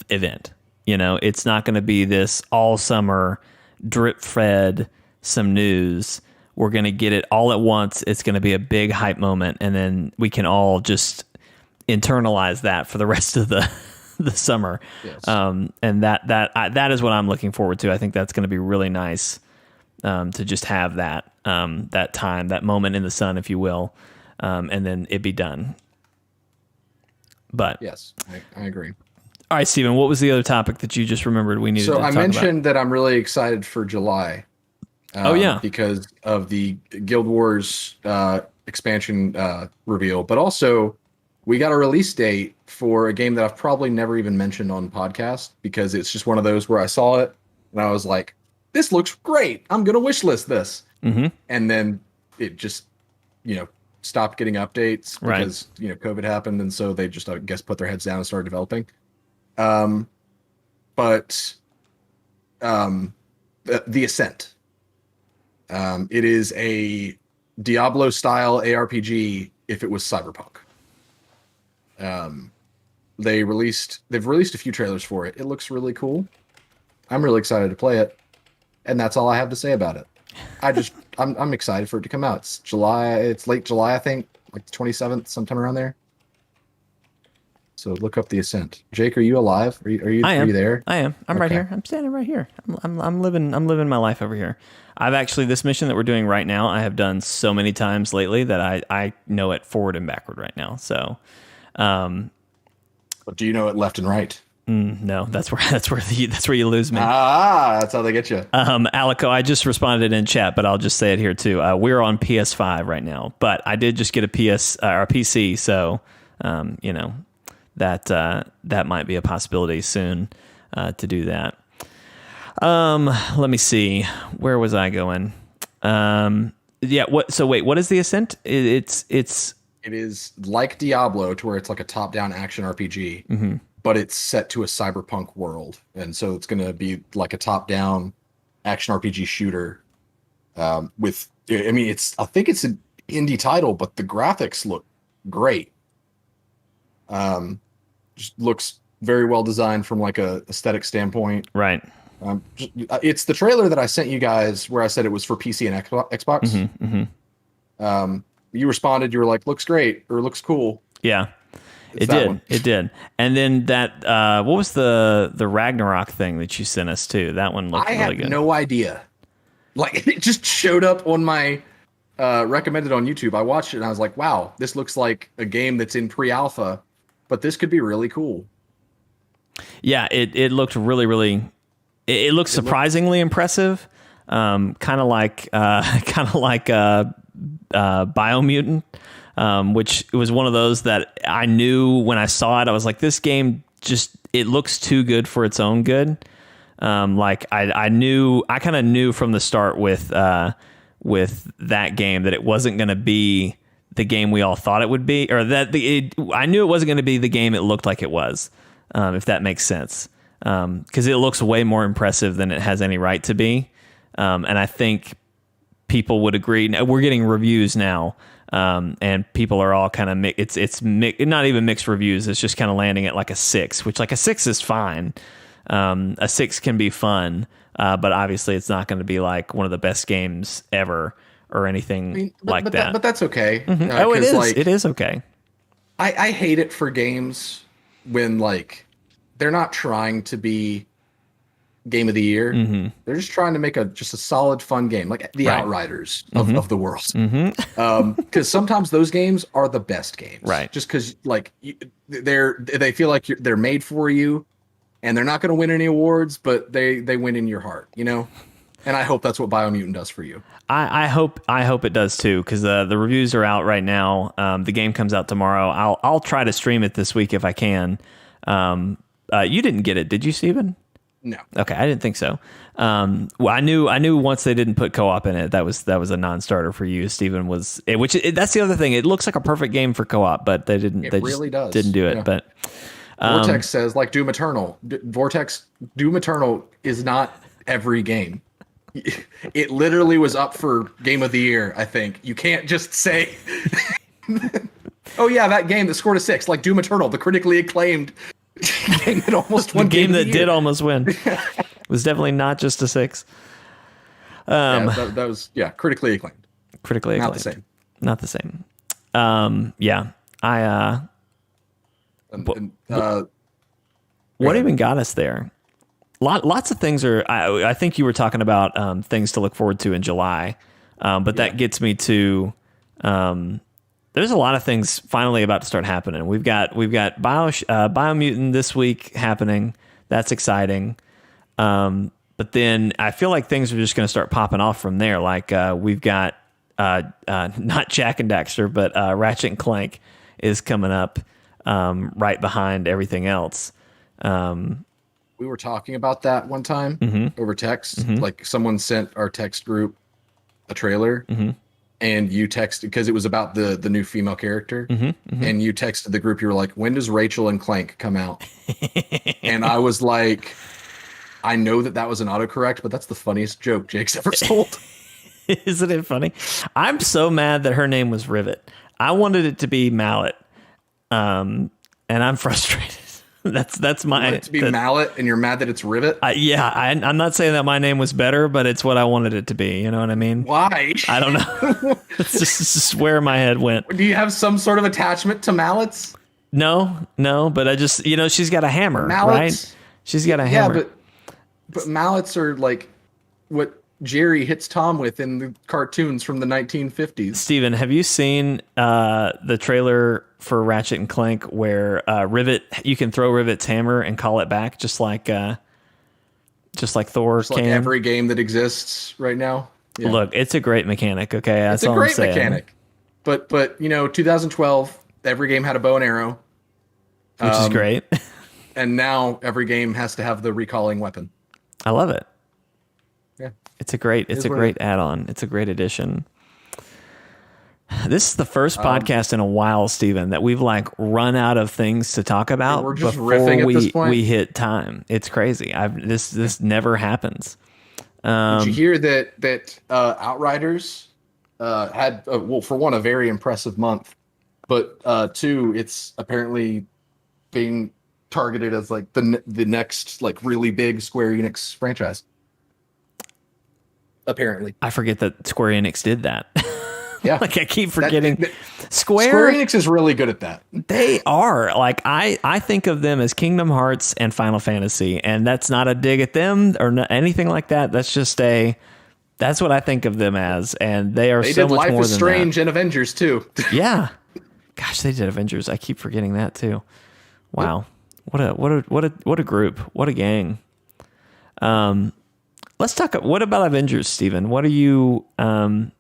event. It's not going to be this all summer drip fed some news. We're going to get it all at once. It's going to be a big hype moment, and then we can all just internalize that for the rest of the summer. Yes. And that is what I'm looking forward to. I think that's going to be really nice. To just have that time, that moment in the sun, if you will, and then it be done. But yes, I agree. All right, Steven, what was the other topic that you just remembered we needed to talk about? So I mentioned that I'm really excited for July. Because of the Guild Wars expansion reveal, but also we got a release date for a game that I've probably never even mentioned on podcast, because it's just one of those where I saw it and I was like, this looks great. I'm going to wishlist this. And then it just, stopped getting updates because, COVID happened. And so they just, I guess, put their heads down and started developing. But The Ascent. It is a Diablo style ARPG if it was cyberpunk. They've released a few trailers for it. It looks really cool. I'm really excited to play it. And that's all I have to say about it. I'm excited for it to come out. It's July. It's late July, I think, like the 27th, sometime around there. So look up The Ascent. Jake, are you alive? Are you there? I am. I'm right here. I'm standing right here. I'm living my life over here. I've actually, this mission that we're doing right now, I have done so many times lately that I know it forward and backward right now. So, but do you know it left and right? No, that's where you lose me. That's how they get you. Alico, I just responded in chat, but I'll just say it here too. We're on PS5 right now, but I did just get a PC, so that might be a possibility soon to do that. Let me see. Where was I going? What is The Ascent? It is like Diablo, to where it's like a top-down action RPG. But it's set to a cyberpunk world, and so it's going to be like a top-down action RPG shooter. I think it's an indie title, but the graphics look great. Just looks very well designed from like a aesthetic standpoint. Right. It's the trailer that I sent you guys where I said it was for PC and Xbox. You responded. You were like, "Looks great" or "Looks cool." Yeah. It did. It did. And then that what was the Ragnarok thing that you sent us to? That one looked really good. I have no idea. Like it just showed up on my recommended on YouTube. I watched it and I was like, wow, this looks like a game that's in pre-alpha, but this could be really cool. Yeah, it looked really it looked surprisingly impressive. Kind of like Biomutant, which was one of those that I knew when I saw it. I was like, this game it looks too good for its own good. I kind of knew from the start with that game that it wasn't going to be the game we all thought it would be, or I knew it wasn't going to be the game it looked like it was, if that makes sense. Because it looks way more impressive than it has any right to be. And I think people would agree. We're getting reviews now, and people are all kind of it's not even mixed reviews. It's just kind of landing at like a 6, which like a 6 is fine. A 6 can be fun, but obviously it's not going to be like one of the best games ever or anything that. But that's okay. Mm-hmm. It is. Like, it is okay. I hate it for games when like they're not trying to be game of the year. Mm-hmm. They're just trying to make just a solid, fun game, like the Outriders of the world. Because sometimes those games are the best games, right? Just because like they feel like they're made for you, and they're not going to win any awards, but they win in your heart, you know. And I hope that's what Biomutant does for you. I hope it does too, because the reviews are out right now. The game comes out tomorrow. I'll try to stream it this week if I can. You didn't get it, did you, Steven? No. Okay, I didn't think so. Well, I knew once they didn't put co-op in it, that was a non-starter for you. Steven was, that's the other thing. It looks like a perfect game for co-op, but they didn't. It really does. Didn't do it. Yeah. But Vortex says like Doom Eternal. Doom Eternal is not every game. It literally was up for Game of the Year. I think you can't just say, "Oh yeah, that game that scored a 6," like Doom Eternal, the critically acclaimed game that almost won. The game that did almost win was definitely not just a 6. That was critically acclaimed. Critically acclaimed. Not the same. Yeah. What even got us there? Lots of things are. I think you were talking about things to look forward to in July, but that gets me to. There's a lot of things finally about to start happening. We've got Biomutant this week happening. That's exciting. But then I feel like things are just going to start popping off from there. Like we've got not Jack and Daxter, but Ratchet and Clank is coming up right behind everything else. We were talking about that one time over text. Mm-hmm. Like someone sent our text group a trailer. Mm-hmm. And you texted because it was about the new female character, and you texted the group. You were like, "When does Rachel and Clank come out?" And I was like, "I know that was an autocorrect, but that's the funniest joke Jake's ever told." Isn't it funny? I'm so mad that her name was Rivet. I wanted it to be Mallet, and I'm frustrated. That's my. You want it to be Mallet, and you're mad that it's Rivet. I'm not saying that my name was better, but it's what I wanted it to be. You know what I mean? Why? I don't know. It's just where my head went. Do you have some sort of attachment to mallets? No, but I just she's got a hammer, right? She's got a hammer. Yeah, but mallets are like what Jerry hits Tom with in the cartoons from the 1950s. Steven, have you seen the trailer for Ratchet and Clank where you can throw Rivet's hammer and call it back, just like Thor just like every game that exists right now? Yeah. Look, it's a great mechanic, okay? That's all I'm saying. It's a great mechanic. But 2012, every game had a bow and arrow. Which is great. And now every game has to have the recalling weapon. I love it. Yeah. It's a great add-on. It's a great addition. This is the first podcast in a while, Steven, that we've like run out of things to talk about we're just before riffing at this point. We hit time. It's crazy. This never happens. Did you hear that Outriders had for one, a very impressive month, but two, it's apparently being targeted as like the next like really big Square Enix franchise. Apparently, I forget that Square Enix did that. Yeah. Like I keep forgetting. Square Enix is really good at that. They are. Like I think of them as Kingdom Hearts and Final Fantasy, and that's not a dig at them or anything like that. That's just that's what I think of them as, and they are so much more than that. They did Life is Strange and Avengers too. Yeah. Gosh, they did Avengers. I keep forgetting that too. Wow. Yep. What a group. What a gang. Let's talk. What about Avengers, Steven? What are you? Have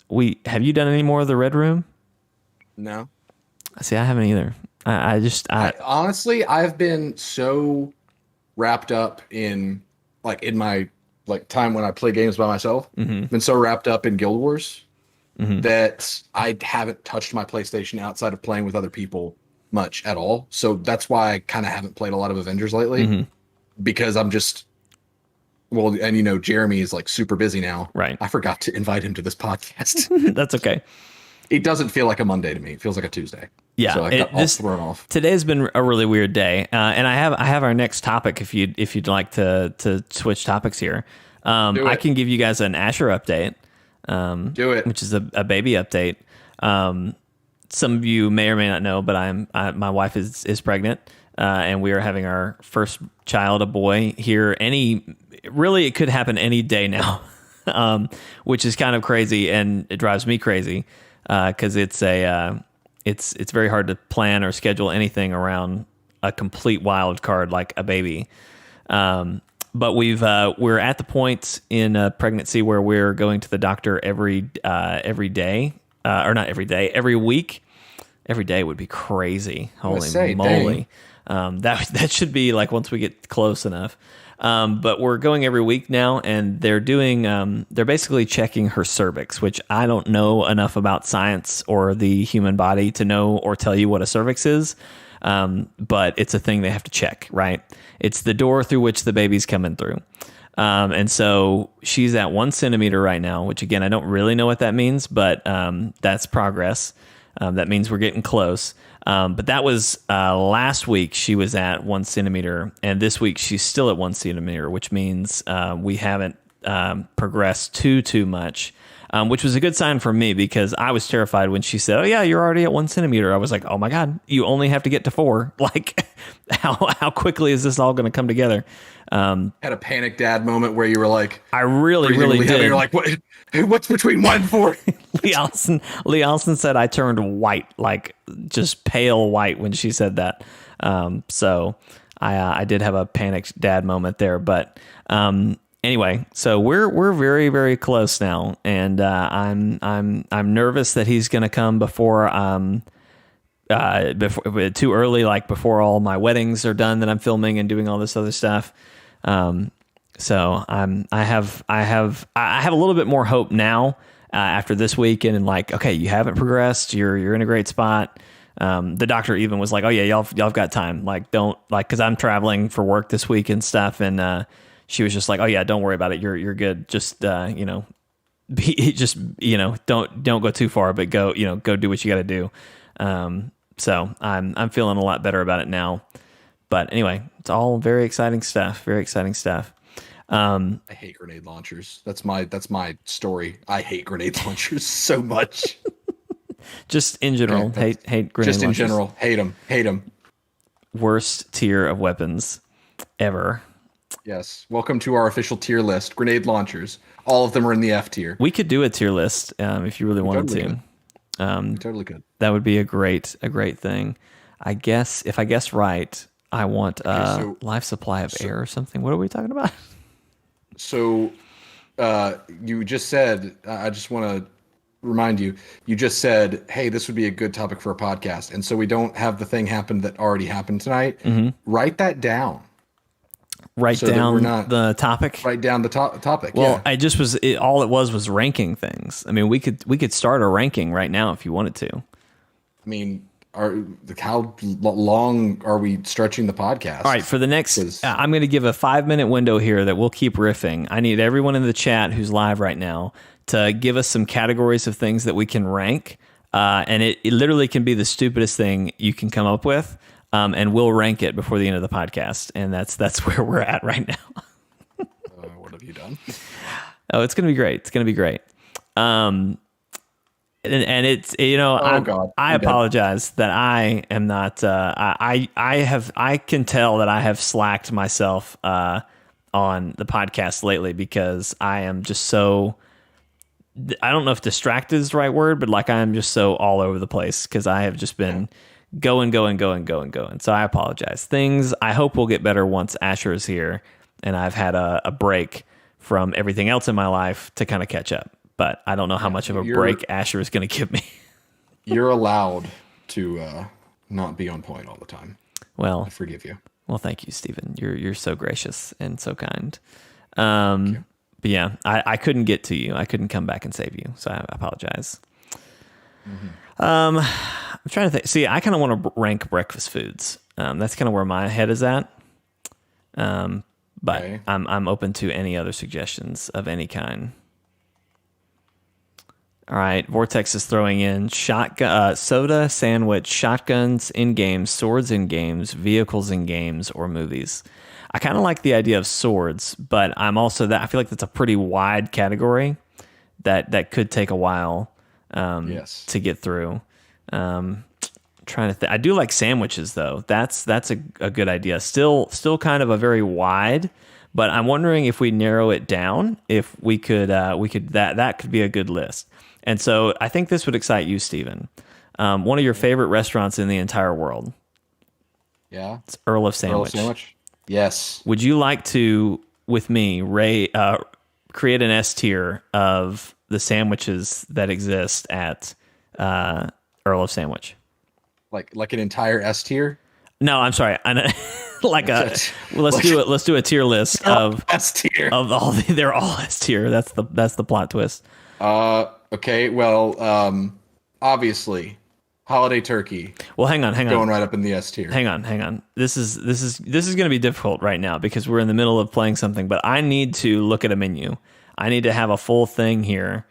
you done any more of the Red Room? No. See, I haven't either. I honestly, I've been so wrapped up in my time when I play games by myself. Mm-hmm. Been so wrapped up in Guild Wars that I haven't touched my PlayStation outside of playing with other people much at all. So that's why I kind of haven't played a lot of Avengers lately, because I'm just. Well, and Jeremy is super busy now. Right. I forgot to invite him to this podcast. That's okay. It doesn't feel like a Monday to me. It feels like a Tuesday. Yeah. So I got all thrown off. Today's been a really weird day. And I have our next topic if you'd like to switch topics here. I can give you guys an Asher update. Do it. Which is a baby update. Some of you may or may not know, but my wife is pregnant. And we are having our first child, a boy, here. Really, it could happen any day now, which is kind of crazy, and it drives me crazy because it's very hard to plan or schedule anything around a complete wild card like a baby. But we're at the point in a pregnancy where we're going to the doctor every day, or not every day, every week. Every day would be crazy. Holy moly. That should be once we get close enough. But we're going every week now, and they're basically checking her cervix, which I don't know enough about science or the human body to know or tell you what a cervix is. But it's a thing they have to check, right? It's the door through which the baby's coming through. And so she's at 1 centimeter right now, which again, I don't really know what that means, but that's progress. That means we're getting close. But that was last week she was at 1 centimeter, and this week she's still at 1 centimeter, which means we haven't progressed too much, which was a good sign for me because I was terrified when she said, "Oh yeah, you're already at 1 centimeter." I was like, "Oh my God, you only have to get to 4." Like, how quickly is this all going to come together? Had a panic dad moment where you were like, I really did. You're like, what's between 1 and 4? Lee Allison said I turned white, like just pale white when she said that. So I did have a panicked dad moment there, but anyway, so we're very, very close now, and I'm nervous that he's going to come before too early, like before all my weddings are done that I'm filming and doing all this other stuff. So I have a little bit more hope now after this weekend, and okay, you haven't progressed, you're in a great spot. The doctor even was like, "Oh yeah, y'all got time. Don't because I'm traveling for work this week and stuff." And she was just like, "Oh yeah, don't worry about it. You're good. Just don't go too far, but go do what you got to do." So I'm feeling a lot better about it now. But anyway, it's all very exciting stuff. Very exciting stuff. I hate grenade launchers. That's my story. I hate grenade launchers so much. Just in general, hate grenade launchers. Just in general, hate them. Worst tier of weapons ever. Yes. Welcome to our official tier list. Grenade launchers. All of them are in the F tier. We could do a tier list if you really wanted to. We totally could. That would be a great thing. I guess if I guess right, I want a life supply of air or something. What are we talking about? So you just said, I just want to remind you, you just said, hey, this would be a good topic for a podcast. And so we don't have the thing happen that already happened tonight. Mm-hmm. Write that down. Write down the topic. Write down the topic. Well, yeah. I just was. All it was ranking things. I mean, we could start a ranking right now if you wanted to. I mean, how long are we stretching the podcast? All right, for the next, I'm going to give a 5-minute window here that we'll keep riffing. I need everyone in the chat who's live right now to give us some categories of things that we can rank, and it literally can be the stupidest thing you can come up with. And we'll rank it before the end of the podcast, and that's where we're at right now. What have you done? Oh, it's gonna be great. It's gonna be great. and it's Oh God, I I'm dead. apologize that I am not I can tell that I have slacked myself on the podcast lately because I am just so I don't know if distracted is the right word, but like I am just so all over the place because I have just Yeah. been going. So I apologize. Things I hope will get better once Asher is here and I've had a break from everything else in my life to kind of catch up. But I don't know how Yeah. much of a You're break Asher is going to give me. you're allowed to not be on point all the time. I Well, forgive you. well, thank you, Stephen. You're so gracious and so kind. Thank you. But yeah, I couldn't get to you. I couldn't come back and save you, so I apologize. Hmm. I'm trying to think. See, I kind of want to rank breakfast foods. That's kind of where my head is at. But Okay. I'm open to any other suggestions of any kind. All right, Vortex is throwing in shotgun, soda, sandwich, shotguns in games, swords in games, vehicles in games, or movies. I kind of like the idea of swords, but I'm also that I feel like that's a pretty wide category that could take a while Yes. to get through. Trying to think, I do like sandwiches though. That's a good idea. Still kind of a very wide, but I'm wondering if we narrow it down, if we could that could be a good list. And so I think this would excite you, Stephen. One of your favorite restaurants in the entire world, Yeah. it's Earl of Earl Sandwich. sandwich. Yes. Would you like to, with me, create an S tier of the sandwiches that exist at Earl of Sandwich? Like an entire S tier. No, I'm sorry. Like well, let's Like- do it. Let's do a tier list of S tier. all they're all S tier. That's the plot twist. Okay. Well, obviously, holiday turkey Well, hang on. going right up in the S tier. Hang on. This is going to be difficult right now because we're in the middle of playing something. But I need to look at a menu. I need to have a full thing here.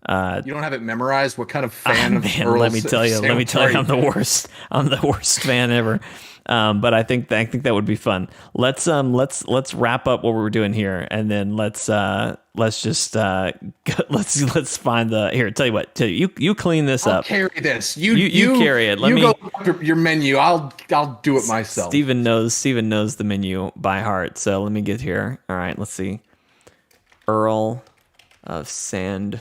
You don't have it memorized. What kind of fan of Man, Earl let me tell you, sandwich are I'm the worst. I'm the worst fan ever. But I think that would be fun. Let's wrap up what we're doing here, and then let's just let's find the here. Tell you what, you clean this I'll up. carry this. You carry it. Let me go up your menu. I'll do it myself. Steven knows the menu by heart. So let me get here. All right, let's see. Earl of Sand.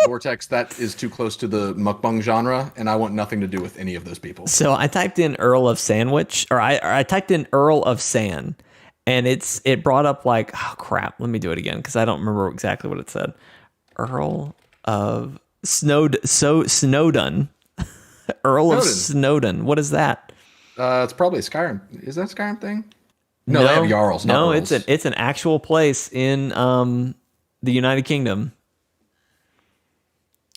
Vortex, that is too close to the mukbang genre, and I want nothing to do with any of those people. So I typed in Earl of Sandwich, or I typed in Earl of Sand, and it brought up like, oh crap, let me do it again because I don't remember exactly what it said. Earl of Snowdon. Earl of Snowdon. What is that? It's probably a Skyrim. Is that a Skyrim thing? No, they have Jarls. Not No, Earls. it's an actual place in the United Kingdom.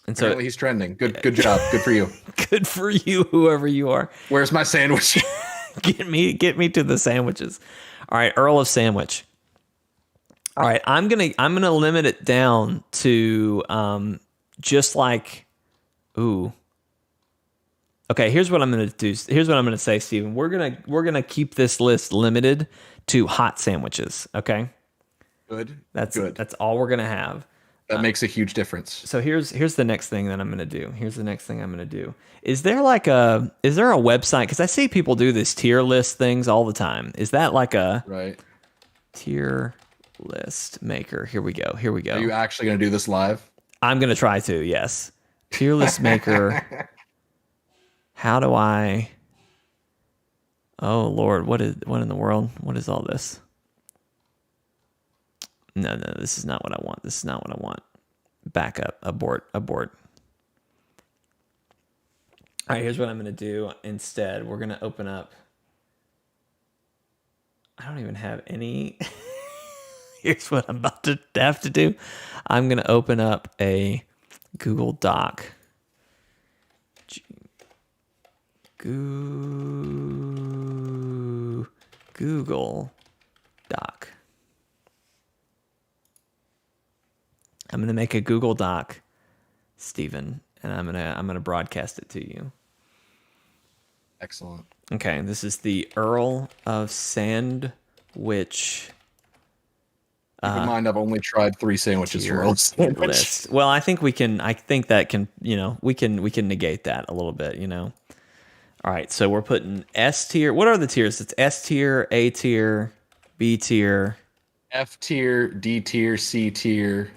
And so Apparently he's trending. Good job. Good for you. good for you, whoever you are. Where's my sandwich? Get me to the sandwiches. All right, Earl of Sandwich. All right, I'm gonna limit it down to just like, ooh. Okay, here's what I'm gonna do. Here's what I'm gonna say, Steven. We're gonna keep this list limited to hot sandwiches. Okay, Good. that's good. that's all we're gonna have. That makes a huge difference. So here's the next thing that I'm gonna do. Is there a website? Because I see people do this tier list things all the time. Is that like a Right. tier list maker? Here we go. Are you actually going to do this live? I'm gonna try to. Yes, tier list maker. How do I? Oh Lord, what in the world? What is all this? No, this is not what I want. Back up. Abort. All right, here's what I'm going to do instead. We're going to open up. I don't even have any. Here's what I'm about to have to do. I'm going to open up a Google Doc. Google Doc. I'm gonna make a Google Doc, Steven, and I'm gonna broadcast it to you. Excellent. Okay, this is the Earl of Sandwich Keep in mind, I've only tried 3 sandwiches from Tier Earl's Sandwich. list. Well, I think we can. I think that can. We can negate that a little bit. All right. So we're putting S tier. What are the tiers? It's S tier, A tier, B tier. F tier, D tier, C tier,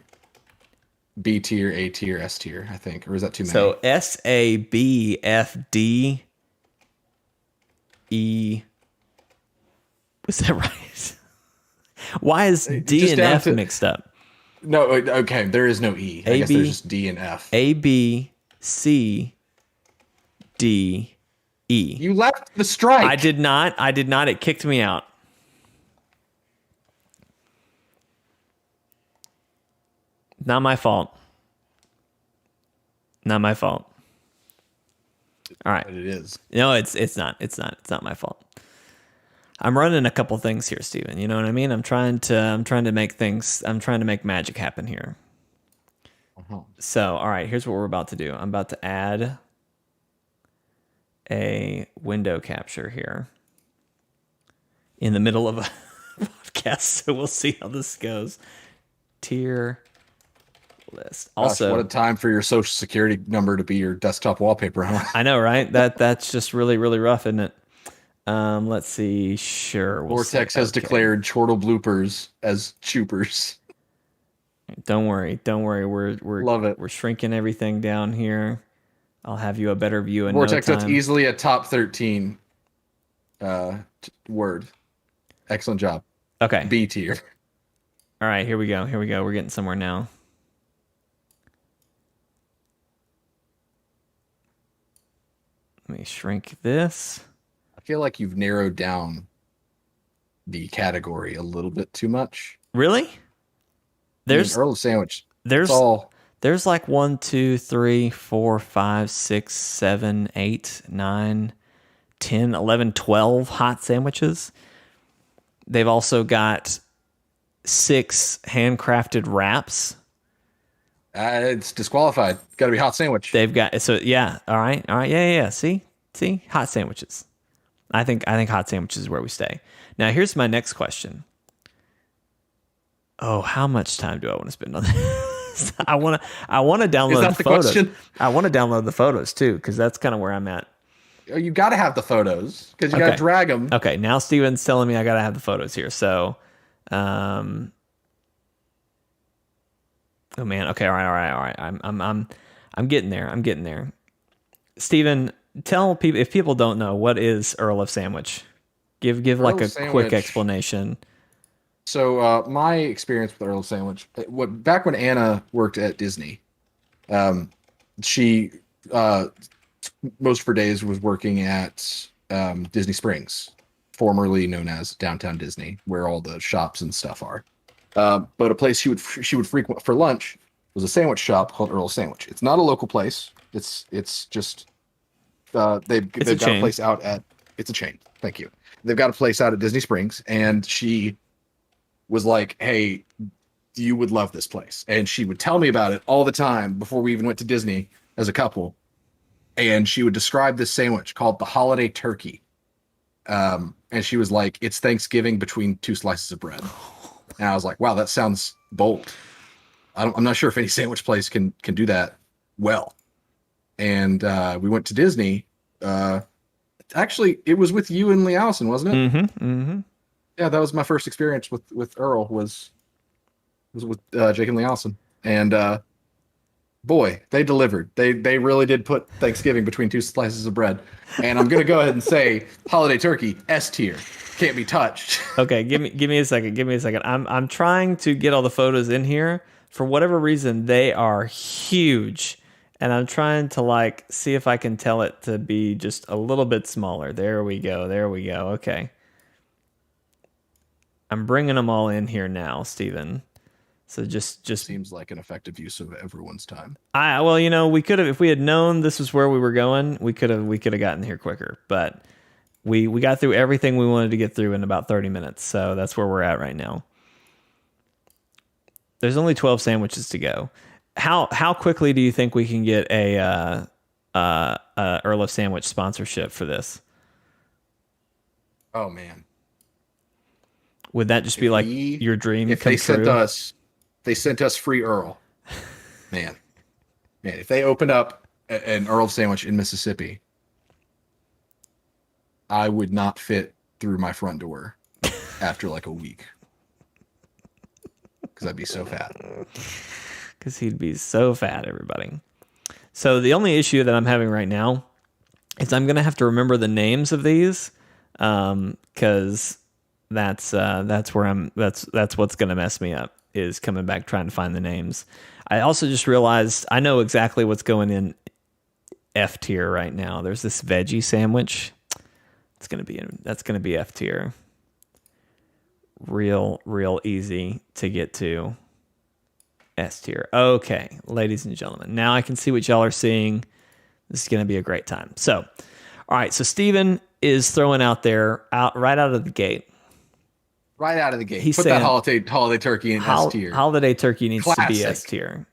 B tier, A tier, S tier, I think. Or is that too many? So S, A, B, F, D, E. Was that right? Why is D Just and down F to- mixed up? No, okay, there is no E. I guess there's just D and F. A, B, C, D, E. You left the strike. I did not. It kicked me out. Not my fault. Not my fault. All right. But it is. No, it's not. It's not my fault. I'm running a couple things here, Steven. You know what I mean? I'm trying to make magic happen here. Uh-huh. So, all right, here's what we're about to do. I'm about to add a window capture here in the middle of a podcast, so we'll see how this goes. Tier list. Also, Gosh, what a time for your social security number to be your desktop wallpaper, huh? I know, right? That's just really, really rough, isn't it? Let's see. Sure. Vortex has declared chortle bloopers as choopers. Don't worry. We're Love it. We're shrinking everything down here. I'll have you a better view in Vortex, no time. that's easily a top 13 word. Excellent job. Okay. B tier. All right. Here we go. We're getting somewhere now. Let me shrink this. I feel like you've narrowed down the category a little bit too much. Really? There's Earl Sandwich. there's It's all there's like 1, 2, 3, 4, 5, 6, 7, 8, 9, 10, 11, 12 hot sandwiches. They've also got 6 handcrafted wraps. it's disqualified. Got to be hot sandwich. They've got yeah. All right. Yeah. See, hot sandwiches. I think hot sandwiches is where we stay. Now here's my next question. Oh, how much time do I want to spend on this? I want to download Is that the the photos. question? I want to download the photos too, because that's kind of where I'm at. You got to have the photos because you got to drag them. Okay, now Steven's telling me I gotta have the photos here. So, oh man. Okay, all right. I'm getting there. Steven, tell people, if people don't know, what is Earl of Sandwich? Give like Earl a of Sandwich. quick explanation. So my experience with Earl Sandwich, back when Anna worked at Disney, she most of her days was working at Disney Springs, formerly known as Downtown Disney, where all the shops and stuff are. But a place she would frequent for lunch was a sandwich shop called Earl Sandwich. It's not a local place. It's just they've got a place out at. It's a chain. Thank you. They've got a place out at Disney Springs, and she was like, "Hey, you would love this place," and she would tell me about it all the time before we even went to Disney as a couple. And she would describe this sandwich called the Holiday Turkey. And she was like, "It's Thanksgiving between 2 slices of bread." And I was like, "Wow, that sounds bold." I'm not sure if any sandwich place can do that well. And we went to Disney. Actually, it was with you and Lee Allison, wasn't it? Mm-hmm. Yeah, that was my first experience with Earl was with Jake and Lee Allison. And boy, they delivered. They really did put Thanksgiving between 2 slices of bread. And I'm gonna go ahead and say Holiday Turkey, S tier. Can't be touched. Okay, give me a second. I'm trying to get all the photos in here. For whatever reason, they are huge. And I'm trying to see if I can tell it to be just a little bit smaller. There we go. Okay. I'm bringing them all in here now, Steven. So just seems like an effective use of everyone's time. We could have, if we had known this was where we were going, we could have gotten here quicker. But we got through everything we wanted to get through in about 30 minutes. So that's where we're at right now. There's only 12 sandwiches to go. How quickly do you think we can get a Earl of Sandwich sponsorship for this? Oh man. Would that just be like your dream if come they true? they sent us free Earl. Man, if they opened up an Earl sandwich in Mississippi, I would not fit through my front door after like a week because I'd be so fat. Because he'd be so fat, everybody. So the only issue that I'm having right now is I'm gonna have to remember the names of these, because that's what's gonna mess me up, is coming back trying to find the names. I also just realized I know exactly what's going in F tier right now. There's this veggie sandwich. That's gonna be F tier. Real easy to get to. S tier. Okay, ladies and gentlemen, now I can see what y'all are seeing. This is going to be a great time. So, all right. So Steven is throwing out there right out of the gate. Right out of the gate. He's Put saying, that holiday turkey in S tier. Holiday turkey needs Classic. to be S tier.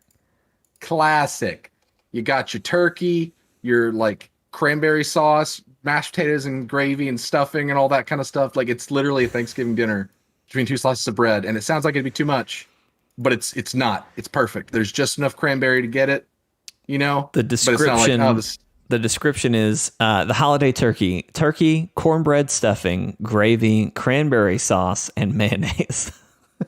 Classic. You got your turkey, your like cranberry sauce, mashed potatoes and gravy and stuffing and all that kind of stuff. Like it's literally a Thanksgiving dinner between two slices of bread, and it sounds like it'd be too much, but it's not. It's perfect. There's just enough cranberry to get it, you know. The description. The description is the holiday turkey, cornbread stuffing, gravy, cranberry sauce, and mayonnaise,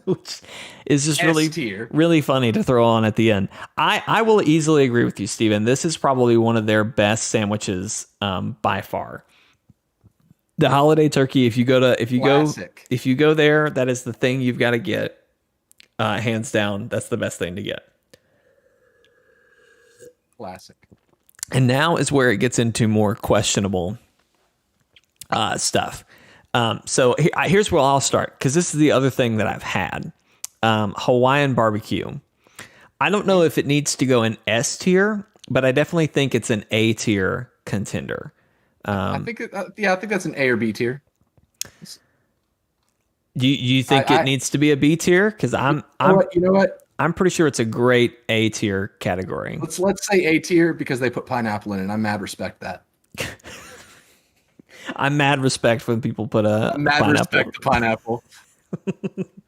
which is just really funny to throw on at the end. I will easily agree with you, Steven. This is probably one of their best sandwiches by far. The holiday turkey, if you go there, that is the thing you've got to get. Hands down, that's the best thing to get. Classic. And now is where it gets into more questionable stuff. So here's where I'll start, because this is the other thing that I've had. Hawaiian Barbecue. I don't know if it needs to go in S tier, but I definitely think it's an A tier contender. I think that's an A or B tier. Do you think it needs to be a B tier? Because you know what? I'm pretty sure it's a great A tier category. Let's say A tier because they put pineapple in it. I'm mad respect that. I'm mad respect when people put I'm mad pineapple. Respect the pineapple.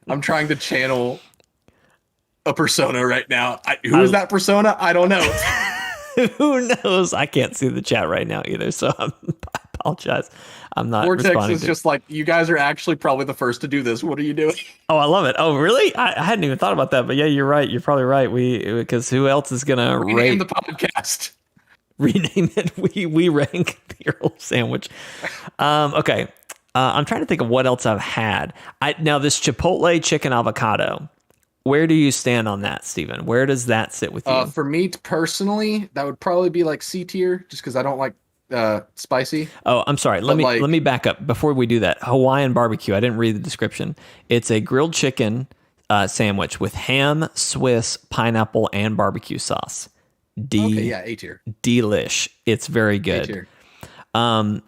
I'm trying to channel a persona right now. Who is that persona? I don't know. Who knows? I can't see the chat right now either, so I apologize. I'm not Vortex responding. is just like, you guys are actually probably the first to do this. What are you doing? Oh, I love it. Oh, really? I hadn't even thought about that, but yeah, you're right. You're probably right. Because who else is gonna rename the podcast? Rename it. We rank the Earl sandwich. Okay. I'm trying to think of what else I've had. Now this Chipotle chicken avocado. Where do you stand on that, Steven? Where does that sit with you? For me personally, that would probably be like C tier, just because I don't like spicy. Oh, I'm sorry. Let me back up before we do that. Hawaiian Barbecue. I didn't read the description. It's a grilled chicken sandwich with ham, Swiss, pineapple, and barbecue sauce. A tier. Delish. It's very good. A tier.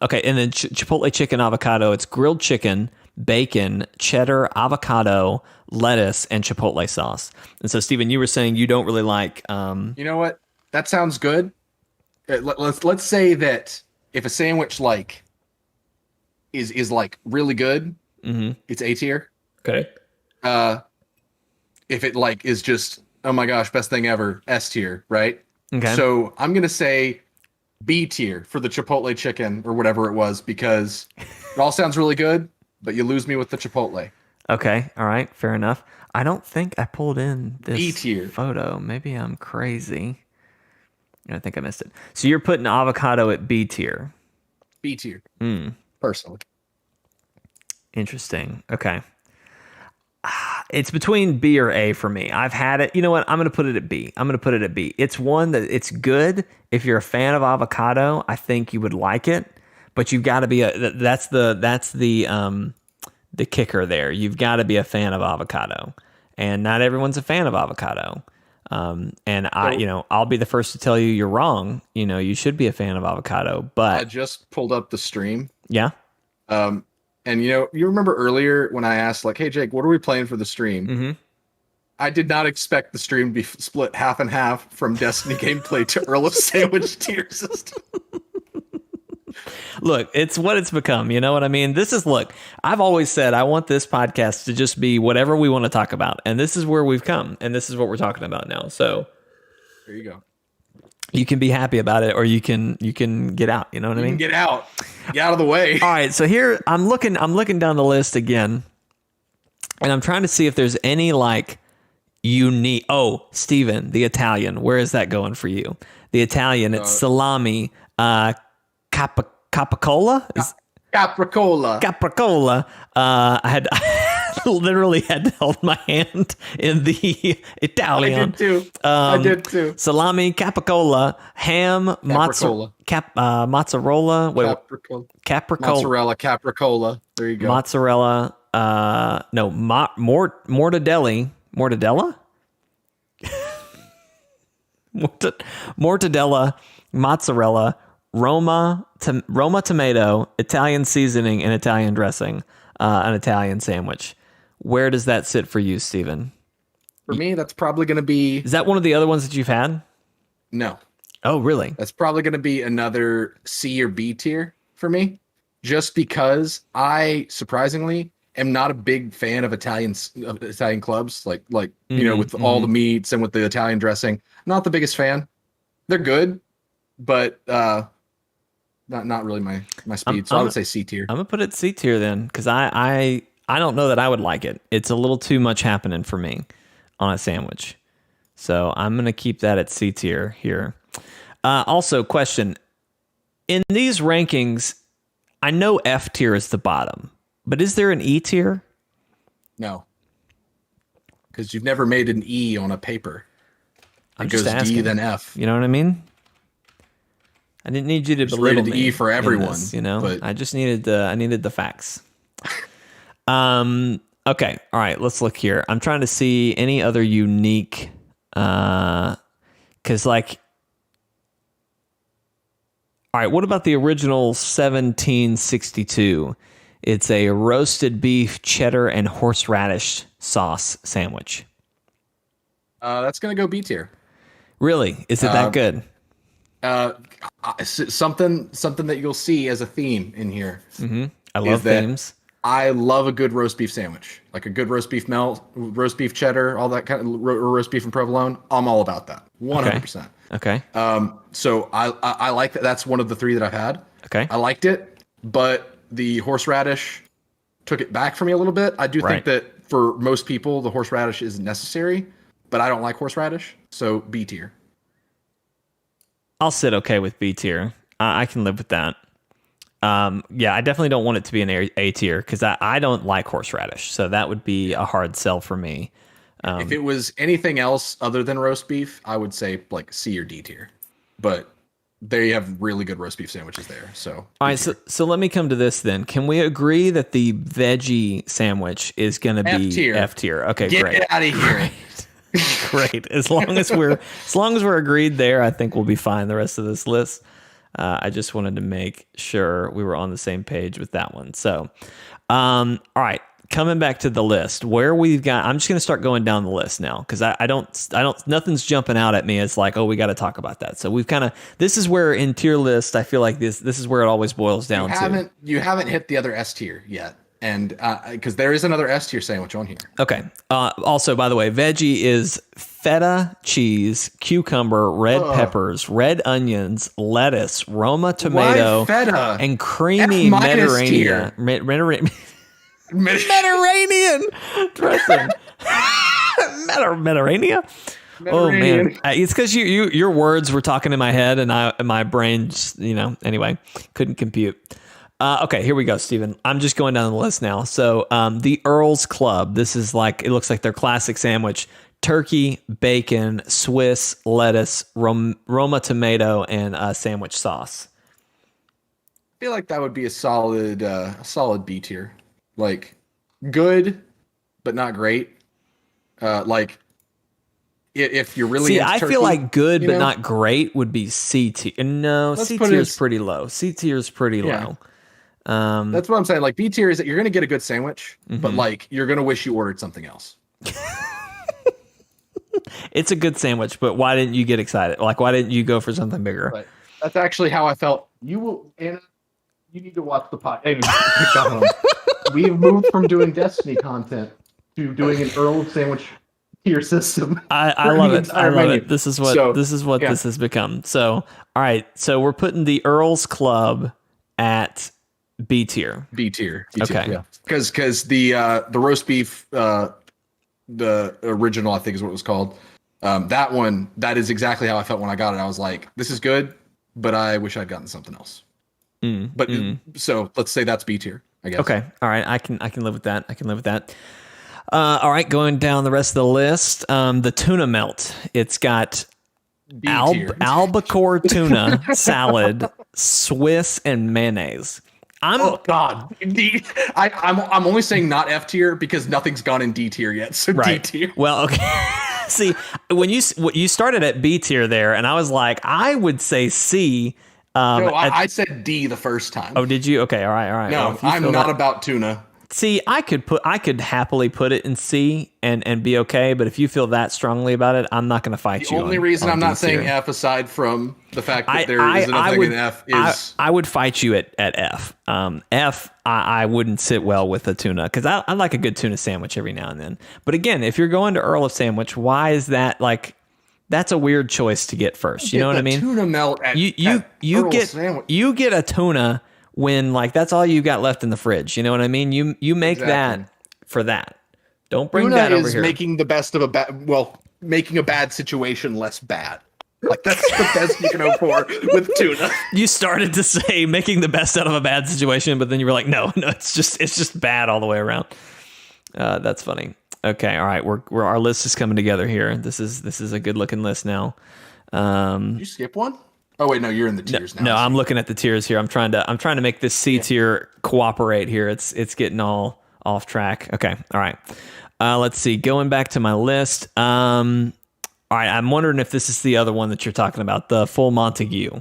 Okay, and then Chipotle chicken avocado. It's grilled chicken, bacon, cheddar, avocado, lettuce, and Chipotle sauce. And so, Steven, you were saying you don't really like. You know what? That sounds good. Let's say that if a sandwich like is like really good, it's A tier. Okay. If it like is just, oh my gosh, best thing ever, S tier, right? Okay. So I'm gonna say B tier for the Chipotle chicken or whatever it was, because it all sounds really good, but you lose me with the Chipotle. Okay. All right. Fair enough. I don't think I pulled in this B tier photo. Maybe I'm crazy. I think I missed it. So you're putting avocado at B tier. B tier. Personally. Interesting. Okay. It's between B or A for me. I've had it. You know what? I'm going to put it at B. It's one that it's good. If you're a fan of avocado, I think you would like it, but you've got to be that's the kicker there. You've got to be a fan of avocado, and not everyone's a fan of avocado. I'll be the first to tell you you're wrong. You should be a fan of avocado, but I just pulled up the stream. Yeah. And you remember earlier when I asked like, hey Jake, what are we playing for the stream? Mm-hmm. I did not expect the stream to be split half and half from Destiny gameplay to Earl of Sandwich tier system. Look, it's what it's become. You know what I mean? Look, I've always said I want this podcast to just be whatever we want to talk about. And this is where we've come. And this is what we're talking about now. So there you go. You can be happy about it, or you can get out. You know what I mean? Get out. Get out of the way. All right. So here I'm looking down the list again, and I'm trying to see if there's any like unique. Oh, Steven, the Italian. Where is that going for you? The Italian. It's salami. Capicola. Capricola. I had literally had to hold my hand in the Italian. I did too. Salami, capicola, ham, mozzarella. Wait, capricola. Mozzarella, capricola. There you go. Mozzarella. Mortadella. Mortadella, mozzarella, Roma tomato, Italian seasoning, and Italian dressing, an Italian sandwich. Where does that sit for you, Steven? For me, that's probably going to be... Is that one of the other ones that you've had? No. Oh, really? That's probably going to be another C or B tier for me, just because I, surprisingly, am not a big fan of Italian clubs, like you know, with all the meats and with the Italian dressing. Not the biggest fan. They're good, but not really my speed. So I would say C tier. I'm gonna put it C tier then, because I don't know that I would like it. It's a little too much happening for me on a sandwich. So I'm gonna keep that at C tier here. Also, question: in these rankings, I know F tier is the bottom, but is there an E tier? No, because you've never made an E on a paper. I'm just asking. D then F. You know what I mean? I didn't need you to belittle me. E for everyone, this, you know. But I just needed the facts. Okay, all right. Let's look here. I'm trying to see any other unique, because like, all right. What about the original 1762? It's a roasted beef, cheddar, and horseradish sauce sandwich. That's gonna go B tier. Really? Is it that good? Something that you'll see as a theme in here. Mm-hmm. I love themes. I love a good roast beef sandwich, like a good roast beef melt, roast beef cheddar, all that kind of roast beef and provolone. I'm all about that, 100%. Okay. So I like that. That's one of the three that I've had. Okay. I liked it, but the horseradish took it back for me a little bit. I do think that for most people, the horseradish is necessary, but I don't like horseradish, so B tier. I'll sit okay with B tier. I can live with that. Yeah, I definitely don't want it to be an A tier because I don't like horseradish. So that would be a hard sell for me. If it was anything else other than roast beef, I would say like C or D tier. But they have really good roast beef sandwiches there. So all right, so let me come to this then. Can we agree that the veggie sandwich is going to be F tier? Okay, Get great. Get out of here. Great. As long as we're agreed there, I think we'll be fine the rest of this list. I just wanted to make sure we were on the same page with that one. So, all right, coming back to the list where we've got, I'm just going to start going down the list now because I don't, nothing's jumping out at me. It's like, oh, we got to talk about that. So we've kind of, this is where in tier list, I feel like this is where it always boils down to. You haven't hit the other S tier yet. And because there is another S tier sandwich on here. Okay. Also, by the way, veggie is feta cheese, cucumber, red peppers, red onions, lettuce, Roma tomato, and creamy Mediterranean dressing. Mediterranean. Oh man, it's because your words were talking in my head, and my brain, anyway, couldn't compute. Okay, here we go, Steven. I'm just going down the list now. So the Earl's Club. This is like, it looks like their classic sandwich. Turkey, bacon, Swiss, lettuce, Roma tomato, and sandwich sauce. I feel like that would be a solid B tier. Like, good, but not great. Like, if you're really into I turkey, feel like good, but not great would be C tier. No, C tier is pretty low. C tier is pretty low. That's what I'm saying. Like B tier is that you're going to get a good sandwich, but like you're going to wish you ordered something else. It's a good sandwich, but why didn't you get excited? Like, why didn't you go for something bigger? But that's actually how I felt. You need to watch the podcast. We've moved from doing Destiny content to doing an Earl sandwich tier system. I love it. I love menu. it. This is what this has become. So, all right. So we're putting the Earl's Club at B tier. B tier. Okay. Yeah. Because the roast beef, the original, I think is what it was called. That is exactly how I felt when I got it. I was like, this is good, but I wish I'd gotten something else. So let's say that's B tier, I guess. Okay. All right. I can live with that. All right. Going down the rest of the list, the Tuna Melt. It's got albacore tuna salad, Swiss, and mayonnaise. Oh God! I'm only saying not F tier because nothing's gone in D tier yet. So right. D tier. Well, okay. See, when you started at B tier there, and I was like, I would say C. No, I said D the first time. Oh, did you? Okay, all right. No, well, I'm not about tuna. See, I could happily put it in C and be okay, but if you feel that strongly about it, I'm not going to fight you. The only reason I'm not saying F, aside from the fact that there isn't a thing in F, is I would fight you at F. F, I wouldn't sit well with a tuna because I like a good tuna sandwich every now and then. But again, if you're going to Earl of Sandwich, why is that like? That's a weird choice to get first. You know what I mean? Tuna melt. You get a tuna when like that's all you got left in the fridge. You know what I mean? You make that for that. Don't bring tuna that over is here. Making the best of making a bad situation less bad. Like that's the best you can hope for with tuna. You started to say making the best out of a bad situation, but then you were like, no, it's just bad all the way around. That's funny. Okay, all right, we're our list is coming together here. This is a good looking list now. Did you skip one? Oh wait, no, you're in the tiers now. No, I'm looking at the tiers here. I'm trying to make this C tier cooperate here. It's getting all off track. Okay, all right. Let's see. Going back to my list. All right, I'm wondering if this is the other one that you're talking about, the full Montague.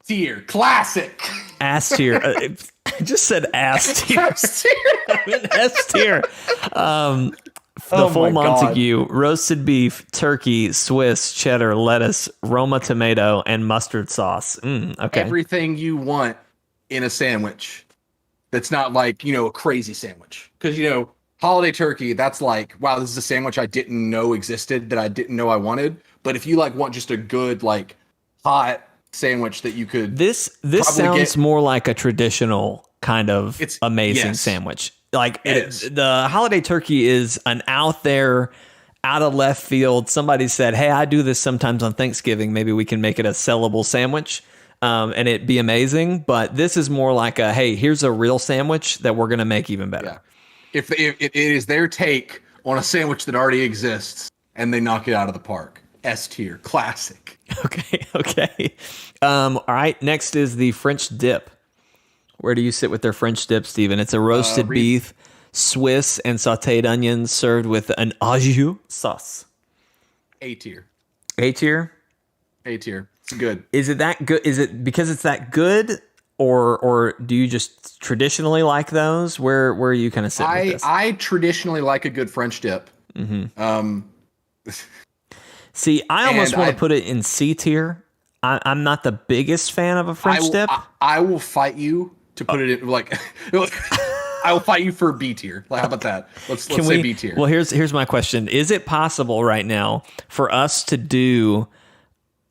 Tier classic. Ass tier. I just said ass tier. S tier. I meant S tier. The full Montague, roasted beef, turkey, Swiss, cheddar, lettuce, Roma tomato, and mustard sauce. Okay. Everything you want in a sandwich. That's not like, a crazy sandwich. Because, holiday turkey, that's like, wow, this is a sandwich I didn't know existed, that I didn't know I wanted. But if you want just a good, hot sandwich that you could... This sounds more like a traditional kind of amazing sandwich. Like the holiday turkey is an out there, out of left field. Somebody said, hey, I do this sometimes on Thanksgiving. Maybe we can make it a sellable sandwich and it'd be amazing. But this is more like a, hey, here's a real sandwich that we're going to make even better. Yeah. If it is their take on a sandwich that already exists and they knock it out of the park. S tier, classic. Okay. All right. Next is the French dip. Where do you sit with their French dip, Steven? It's a roasted beef, Swiss, and sautéed onions served with an au jus sauce. A tier. A tier? A tier. It's good. Is it that good? Is it because it's that good, or do you just traditionally like those? Where are you kind of sitting with this? I traditionally like a good French dip. Mm-hmm. See, I almost want to put it in C tier. I'm not the biggest fan of a French dip. I will fight you to put it in I will fight you for B tier. How about that? Let's say B tier. Well, here's my question. Is it possible right now for us to do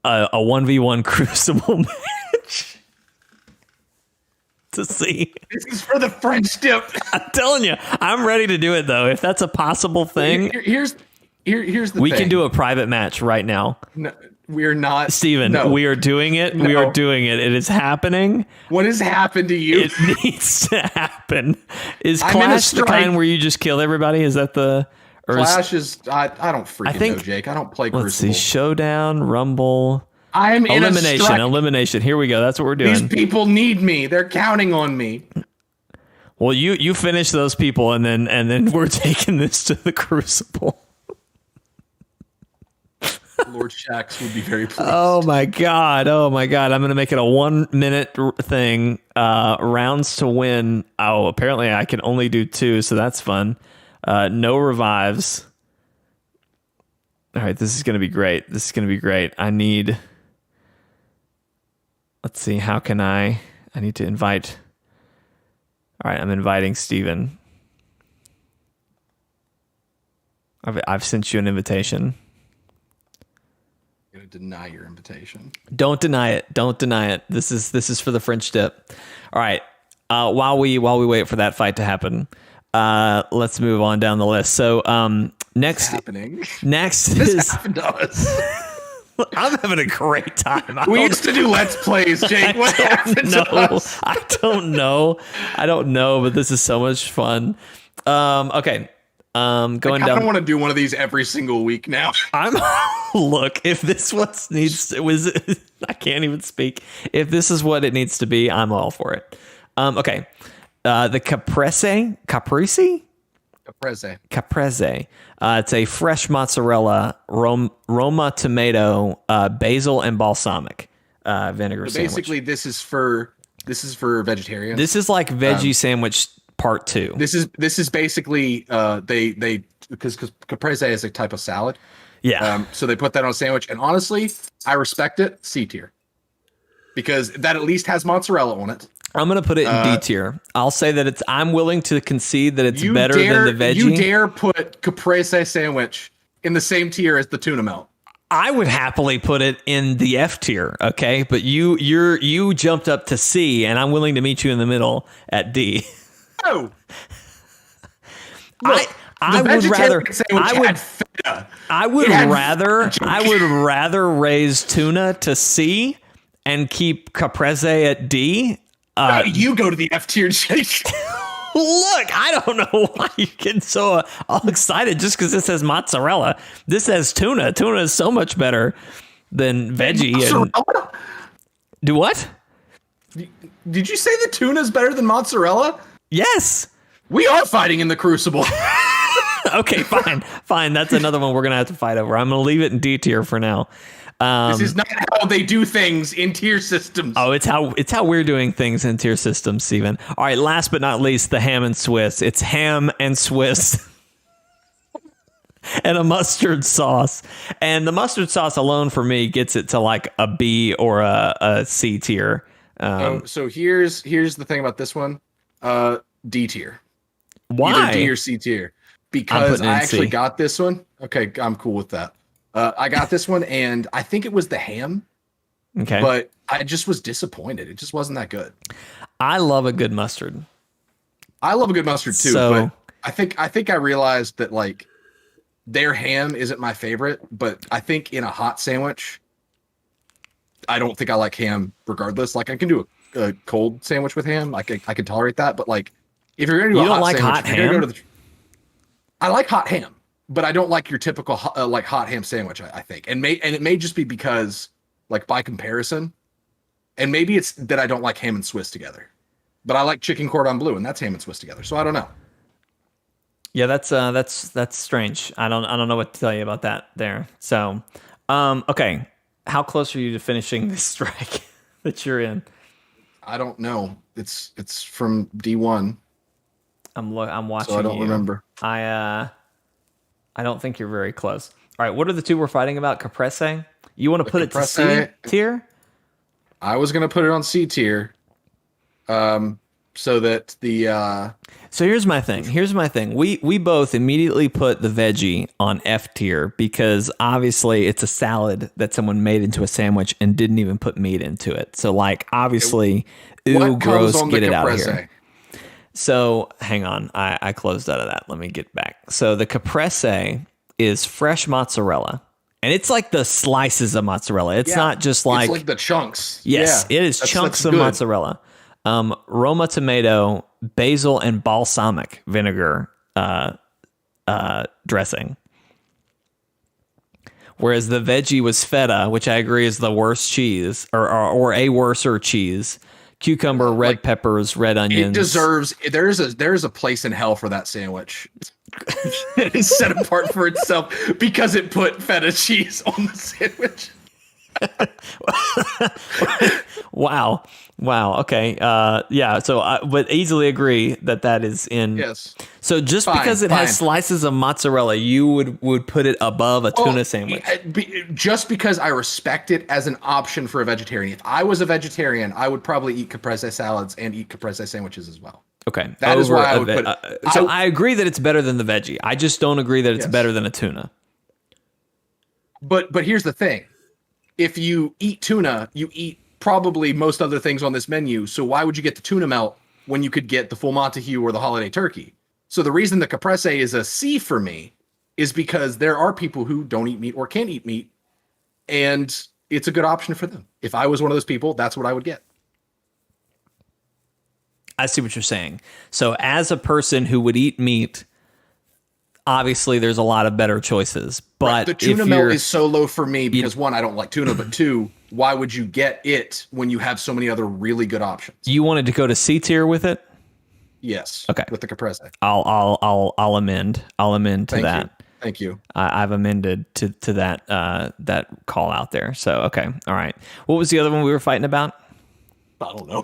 a 1v1 crucible match? To see. This is for the French dip. I'm telling you, I'm ready to do it though. If that's a possible thing. Here's the thing. We can do a private match right now. No, we're not. Steven, we are doing it. No. We are doing it. It is happening. What has happened to you? It needs to happen. Is Clash the kind where you just kill everybody? Is that the... Clash is... I don't freaking know, Jake. I don't play Crucible. Let's see. Showdown, Rumble... I'm in Elimination. Here we go. That's what we're doing. These people need me. They're counting on me. Well, you finish those people, and then we're taking this to the Crucible. Lord Shax would be very pleased. Oh my god! I'm gonna make it a 1 minute thing. Rounds to win. Oh, apparently I can only do 2, so that's fun. No revives. All right, this is gonna be great. I need. Let's see. How can I I need to invite. All right, I'm inviting Steven. I've sent you an invitation. I'm gonna deny your invitation. Don't deny it. Don't deny it. This is for the French dip. All right. While we wait for that fight to happen, let's move on down the list. So next this is happened to us. I'm having a great time. We used to do Let's Plays, Jake. What happened to us? I don't know. But this is so much fun. Okay. Going down. I don't want to do one of these every single week now. Look, if this I can't even speak. If this is what it needs to be, I'm all for it. Okay. The caprese. It's a fresh mozzarella, Roma tomato, basil, and balsamic vinegar sandwich. Basically, this is for vegetarians. This is like veggie sandwich part 2. This is basically they because caprese is a type of salad. Yeah. So they put that on a sandwich, and honestly, I respect it. C tier, because that at least has mozzarella on it. I'm gonna put it in D tier. I'll say that I'm willing to concede that it's better than the veggie. You dare put caprese sandwich in the same tier as the tuna melt? I would happily put it in the F tier, okay? But you jumped up to C, and I'm willing to meet you in the middle at D. Oh, I would rather raise tuna to C and keep caprese at D. You go to the F tier, Jake. Look, I don't know why you get so all excited just because this says mozzarella. This says tuna. Tuna is so much better than veggie. Do what? Did you say the tuna is better than mozzarella? Yes. We are fighting in the crucible. Okay, fine. That's another one we're gonna have to fight over. I'm gonna leave it in D tier for now. This is not how they do things in tier systems. Oh, it's how we're doing things in tier systems, Steven. All right, last but not least, the ham and Swiss. It's ham and Swiss and a mustard sauce. And the mustard sauce alone for me gets it to like a B or a C tier. So here's the thing about this one. D tier. Why? Either D or C tier. Because I actually got this one. Okay, I'm cool with that. I got this one, and I think it was the ham. Okay. But I just was disappointed. It just wasn't that good. I love a good mustard. I love a good mustard too, but I think I realized that like their ham isn't my favorite, but I think in a hot sandwich, I don't think I like ham regardless. Like I can do a cold sandwich with ham. I can tolerate that, but like if you're gonna do a hot sandwich, hot ham? I like hot ham. But I don't like your typical like hot ham sandwich. I think, and it may just be because, like by comparison, and maybe it's that I don't like ham and Swiss together. But I like chicken cordon bleu, and that's ham and Swiss together. So I don't know. Yeah, that's strange. I don't know what to tell you about that there. So, okay, how close are you to finishing this strike that you're in? I don't know. It's from D1. I'm watching. So I don't remember. I don't think you're very close. All right, what are the two we're fighting about? Caprese? You want to put it to C tier? I was going to put it on C tier. So that the... So here's my thing. We both immediately put the veggie on F tier because obviously it's a salad that someone made into a sandwich and didn't even put meat into it. So like obviously, gross, get it out of here. So hang on, I closed out of that. Let me get back. So the caprese is fresh mozzarella, and it's like the slices of mozzarella. It's not just like it's like the chunks. Yes, it is chunks of mozzarella. Roma tomato, basil, and balsamic vinegar dressing. Whereas the veggie was feta, which I agree is the worst cheese, or a worser cheese. Cucumber, red peppers, red onions. It deserves. There's a place in hell for that sandwich. It is set apart for itself because it put feta cheese on the sandwich. Wow. Wow. Okay. Yeah. So I would easily agree that is in. Yes. So just Fine, because it fine. has slices of mozzarella, you would put it above a tuna sandwich. Just because I respect it as an option for a vegetarian. If I was a vegetarian, I would probably eat caprese salads and eat caprese sandwiches as well. Okay. That is why I would put it. So I agree that it's better than the veggie. I just don't agree that it's Yes. better than a tuna. But here's the thing. If you eat tuna, you eat probably most other things on this menu. So why would you get the tuna melt when you could get the full Montague or the holiday turkey? So the reason the caprese is a C for me is because there are people who don't eat meat or can't eat meat, and it's a good option for them. If I was one of those people, that's what I would get. I see what you're saying. So as a person who would eat meat, obviously there's a lot of better choices. But Right. The tuna melt is so low for me because one, I don't like tuna, but two, why would you get it when you have so many other really good options? You wanted to go to C tier with it? Yes. Okay. With the caprese. I'll amend. I'll amend to Thank that. you. Thank you. I've amended to that that call out there. So okay, all right. What was the other one we were fighting about? I don't know.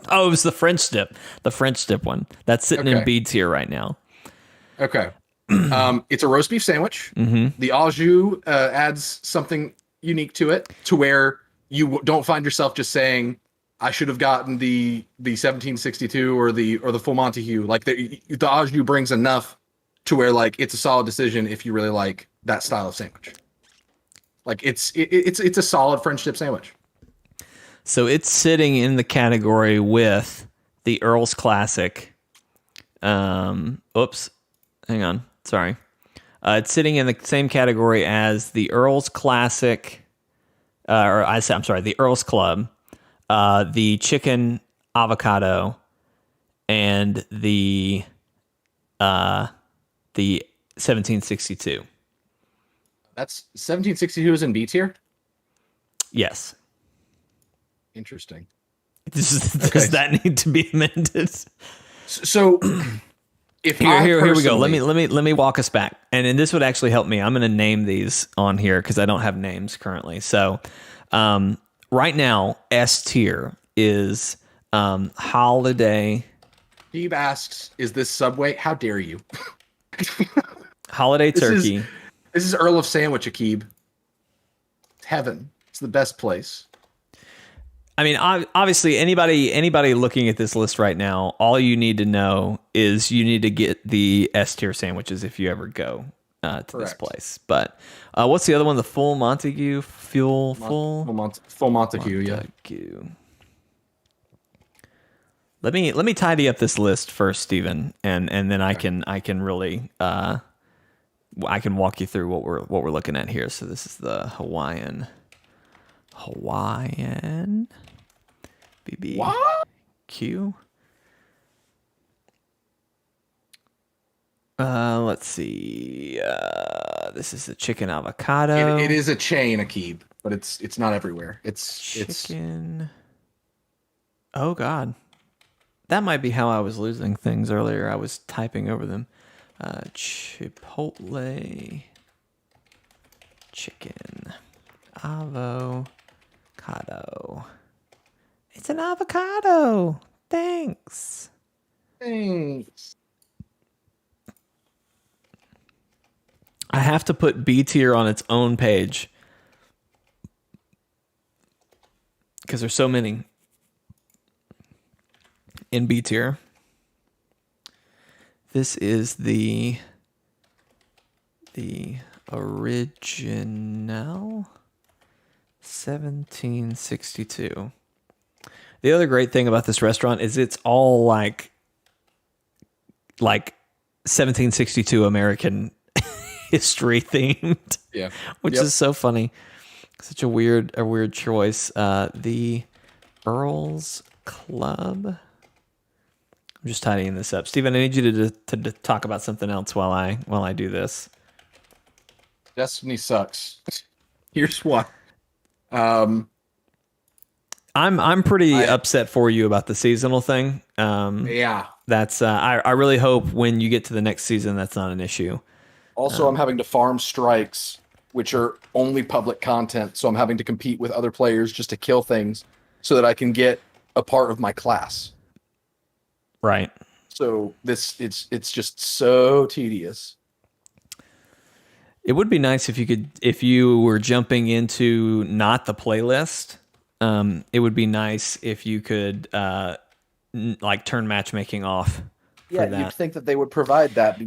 Oh, it was the French dip. The French dip one. That's sitting in Okay. B tier right now. Okay. It's a roast beef sandwich. Mm-hmm. The au jus adds something unique to it, to where you don't find yourself just saying, "I should have gotten the 1762 or the full Montague." Like the au jus brings enough to where like it's a solid decision if you really like that style of sandwich. Like it's a solid French dip sandwich. So it's sitting in the category with the Earl's Classic. Oops, hang on. Sorry. It's sitting in the same category as the Earl's Classic, I'm sorry, the Earl's Club, the chicken avocado, and the 1762. That's 1762 is in B tier. Yes. Interesting. Does that need to be amended? So if Here we go. Let me walk us back, and this would actually help me. I'm going to name these on here because I don't have names currently. So, right now, S tier is holiday. Steve asks, "Is this Subway? How dare you?" Holiday turkey. This is Earl of Sandwich, Akib. It's heaven. It's the best place. I mean, obviously, anybody looking at this list right now, all you need to know is you need to get the S tier sandwiches if you ever go to this place. But what's the other one? The full Montague, full Montague, yeah. Let me tidy up this list first, Steven, and then I can really I can walk you through what we're looking at here. So this is the Hawaiian BBQ. Let's see. This is the chicken avocado. It is a chain, Akib, but it's not everywhere. It's chicken. Oh God, that might be how I was losing things earlier. I was typing over them. Chipotle chicken avocado. It's an avocado. Thanks. I have to put B tier on its own page because there's so many in B tier. This is the original 1762. The other great thing about this restaurant is it's all like 1762 American history themed. Yeah. Which is so funny. Such a weird choice. The Earl's Club. I'm just tidying this up. Steven, I need you to talk about something else while I do this. Destiny sucks. Here's why. I'm pretty upset for you about the seasonal thing. Yeah. That's I really hope when you get to the next season that's not an issue. Also, I'm having to farm strikes which are only public content. So I'm having to compete with other players just to kill things so that I can get a part of my class. Right. So it's just so tedious. It would be nice if you were jumping into not the playlist. It would be nice if you could like turn matchmaking off for that. You'd think that they would provide that.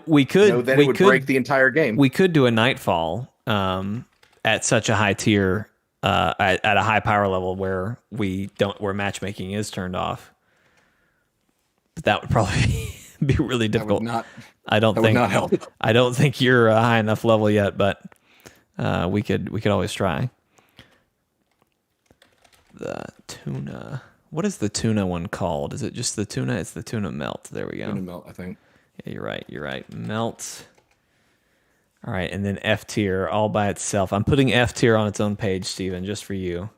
We could. Then it would break the entire game. We could do a Nightfall at such a high tier, at a high power level where where matchmaking is turned off. But that would probably be really difficult. I don't think would not help. I don't think you're a high enough level yet, but we could always try. The tuna. What is the tuna one called? Is it just the tuna? It's the Tuna Melt. There we go. Tuna Melt, I think. Yeah, you're right. Melt. All right, and then F tier all by itself. I'm putting F tier on its own page, Steven, just for you.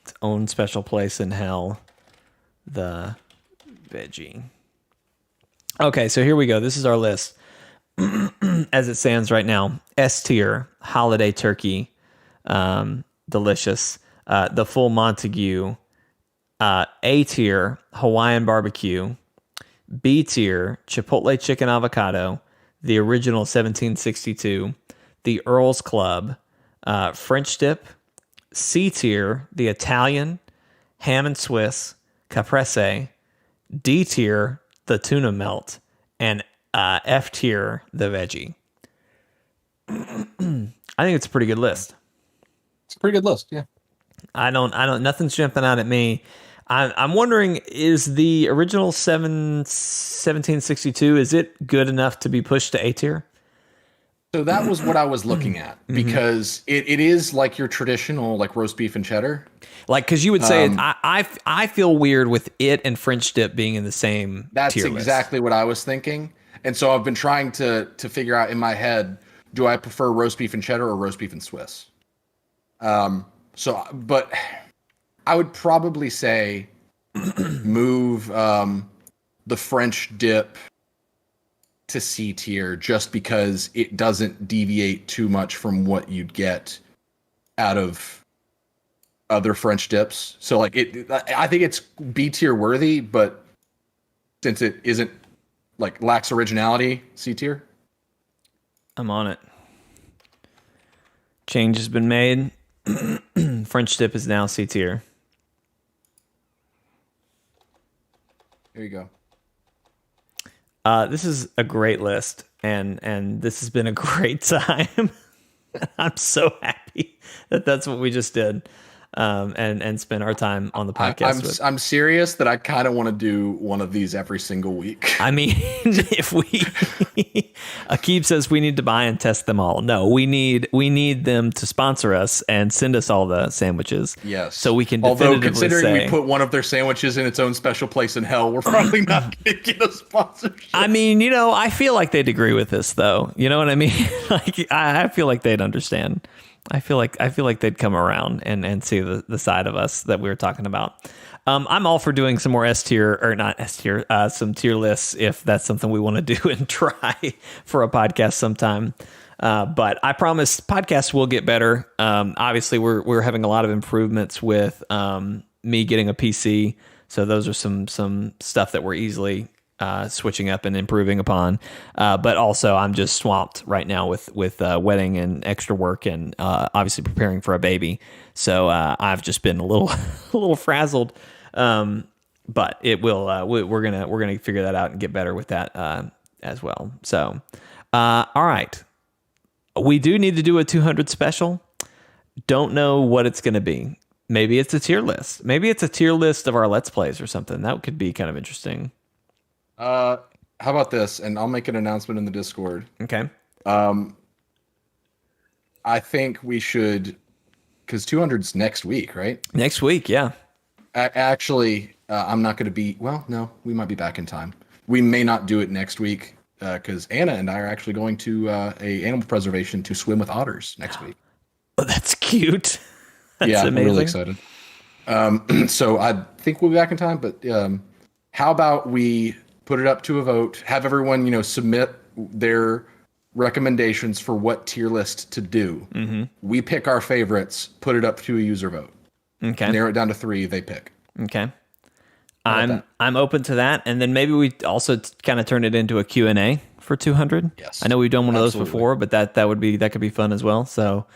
Its own special place in hell. The veggie. Okay, so here we go. This is our list as it stands right now. S tier, holiday turkey, delicious. The full Montague. A tier, Hawaiian barbecue. B tier, Chipotle chicken avocado. The original 1762. The Earl's Club. French dip. C tier, the Italian. Ham and Swiss. Caprese. D tier, the Tuna Melt. And F tier, the veggie. I think it's a pretty good list. It's a pretty good list, yeah. Nothing's jumping out at me. I'm wondering, is the original 1762, is it good enough to be pushed to A tier? So that was what I was looking at, because it is like your traditional like roast beef and cheddar. Like, because you would say, I feel weird with it and French dip being in the same That's tier exactly list. what I was thinking. And so I've been trying to figure out in my head, do I prefer roast beef and cheddar or roast beef and Swiss? But I would probably say move the French dip to C tier just because it doesn't deviate too much from what you'd get out of other French dips. So like I think it's B tier worthy, but since it isn't like lacks originality, C tier. I'm on it. Change has been made. French dip is now C tier. Here you go. This is a great list, and this has been a great time. I'm so happy that that's what we just did, and spend our time on the podcast. I'm serious that I kind of want to do one of these every single week. I mean, if we Akib says we need to buy and test them all. No, we need them to sponsor us and send us all the sandwiches. Yes. So we can Although definitively considering we put one of their sandwiches in its own special place in hell, we're probably not going to get a sponsorship. I mean, I feel like they'd agree with this though. You know what I mean? Like I feel like they'd understand. I feel like they'd come around and see the side of us that we were talking about. I'm all for doing some more S tier, or not S tier, some tier lists if that's something we want to do and try for a podcast sometime. But I promise podcasts will get better. Obviously, we're having a lot of improvements with me getting a PC. So those are some stuff that we're easily switching up and improving upon. But also, I'm just swamped right now with wedding and extra work and obviously preparing for a baby. So I've just been a little frazzled. But it will. We're gonna figure that out and get better with that as well. So, all right, we do need to do a 200 special. Don't know what it's gonna be. Maybe it's a tier list. Maybe it's a tier list of our Let's Plays or something. That could be kind of interesting. How about this? And I'll make an announcement in the Discord. Okay. I think we should, because 200's next week, right? Next week, yeah. Actually, I'm not going to be. Well, no, we might be back in time. We may not do it next week because Anna and I are actually going to a animal preservation to swim with otters next week. Oh, that's cute. That's yeah, amazing. I'm really excited. So I think we'll be back in time. But how about we put it up to a vote? Have everyone, submit their recommendations for what tier list to do. We pick our favorites, put it up to a user vote. Okay. Narrow it down to 3, they pick. Okay. How about I'm open to that, and then maybe we also kind of turn it into a Q&A for 200. Yes, I know we've done one of those absolutely. before, but that could be fun as well. So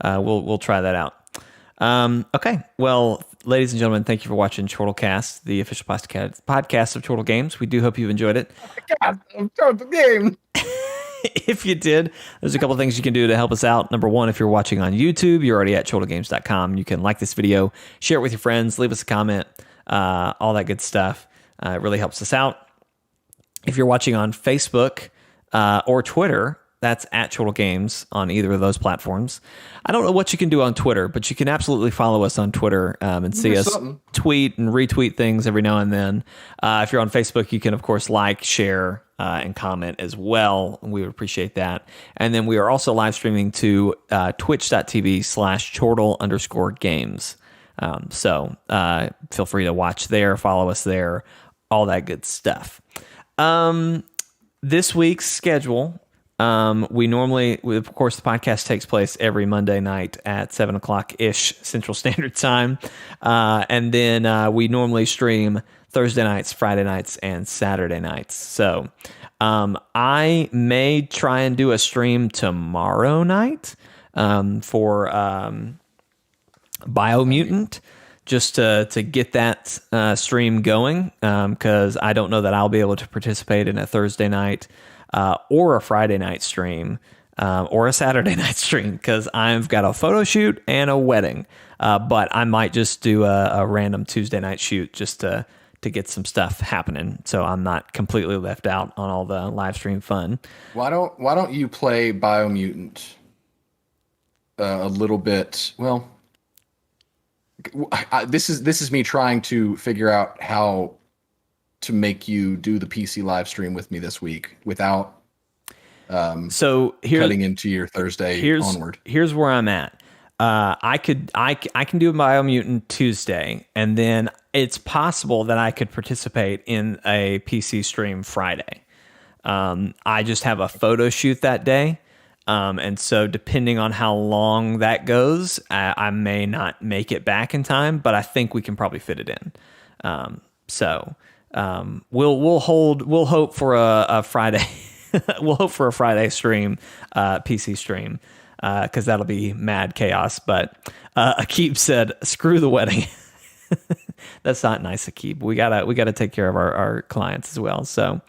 we'll try that out. Okay. Well, ladies and gentlemen, thank you for watching Chortlecast, the official podcast of Chortle Games. We do hope you've enjoyed it. God, I'm done with the game. If you did, there's a couple things you can do to help us out. Number one, if you're watching on YouTube, you're already at chortlegames.com. You can like this video, share it with your friends, leave us a comment, all that good stuff. It really helps us out. If you're watching on Facebook or Twitter, that's at Chortle Games on either of those platforms. I don't know what you can do on Twitter, but you can absolutely follow us on Twitter and see us tweet and retweet things every now and then. If you're on Facebook, you can, of course, like, share, and comment as well. We would appreciate that. And then we are also live streaming to twitch.tv/Chortle_games. So feel free to watch there, follow us there, all that good stuff. This week's schedule, of course, the podcast takes place every Monday night at 7:00-ish Central Standard Time. And then we normally stream Thursday nights, Friday nights, and Saturday nights. So I may try and do a stream tomorrow night for Biomutant, just to get that stream going, because I don't know that I'll be able to participate in a Thursday night or a Friday night stream or a Saturday night stream, because I've got a photo shoot and a wedding. But I might just do a random Tuesday night shoot just to get some stuff happening, so I'm not completely left out on all the live stream fun. Why don't you play Biomutant a little bit? Well, this is me trying to figure out how to make you do the PC live stream with me this week without so cutting into your Thursday onward. Here's where I'm at. I can do a Biomutant Tuesday, and then it's possible that I could participate in a PC stream Friday. I just have a photo shoot that day. And so depending on how long that goes, I may not make it back in time, but I think we can probably fit it in. We'll hope for a Friday. We'll hope for a Friday stream, PC stream, because that'll be mad chaos. But Akib said, "Screw the wedding." That's not nice, Akib. We gotta take care of our clients as well. So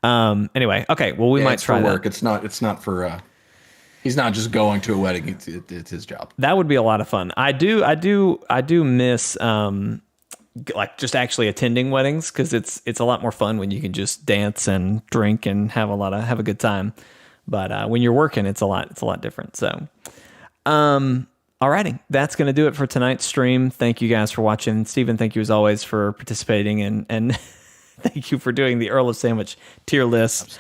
anyway, okay. Well, we might try for that. work. It's not for. He's not just going to a wedding. It's his job. That would be a lot of fun. I do miss like just actually attending weddings, because it's a lot more fun when you can just dance and drink and have a good time. But when you're working, it's a lot different. So, alrighty, that's gonna do it for tonight's stream. Thank you guys for watching. Stephen, thank you as always for participating, and thank you for doing the Earl of Sandwich tier list.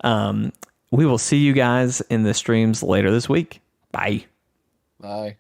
Absolutely. We will see you guys in the streams later this week. Bye. Bye.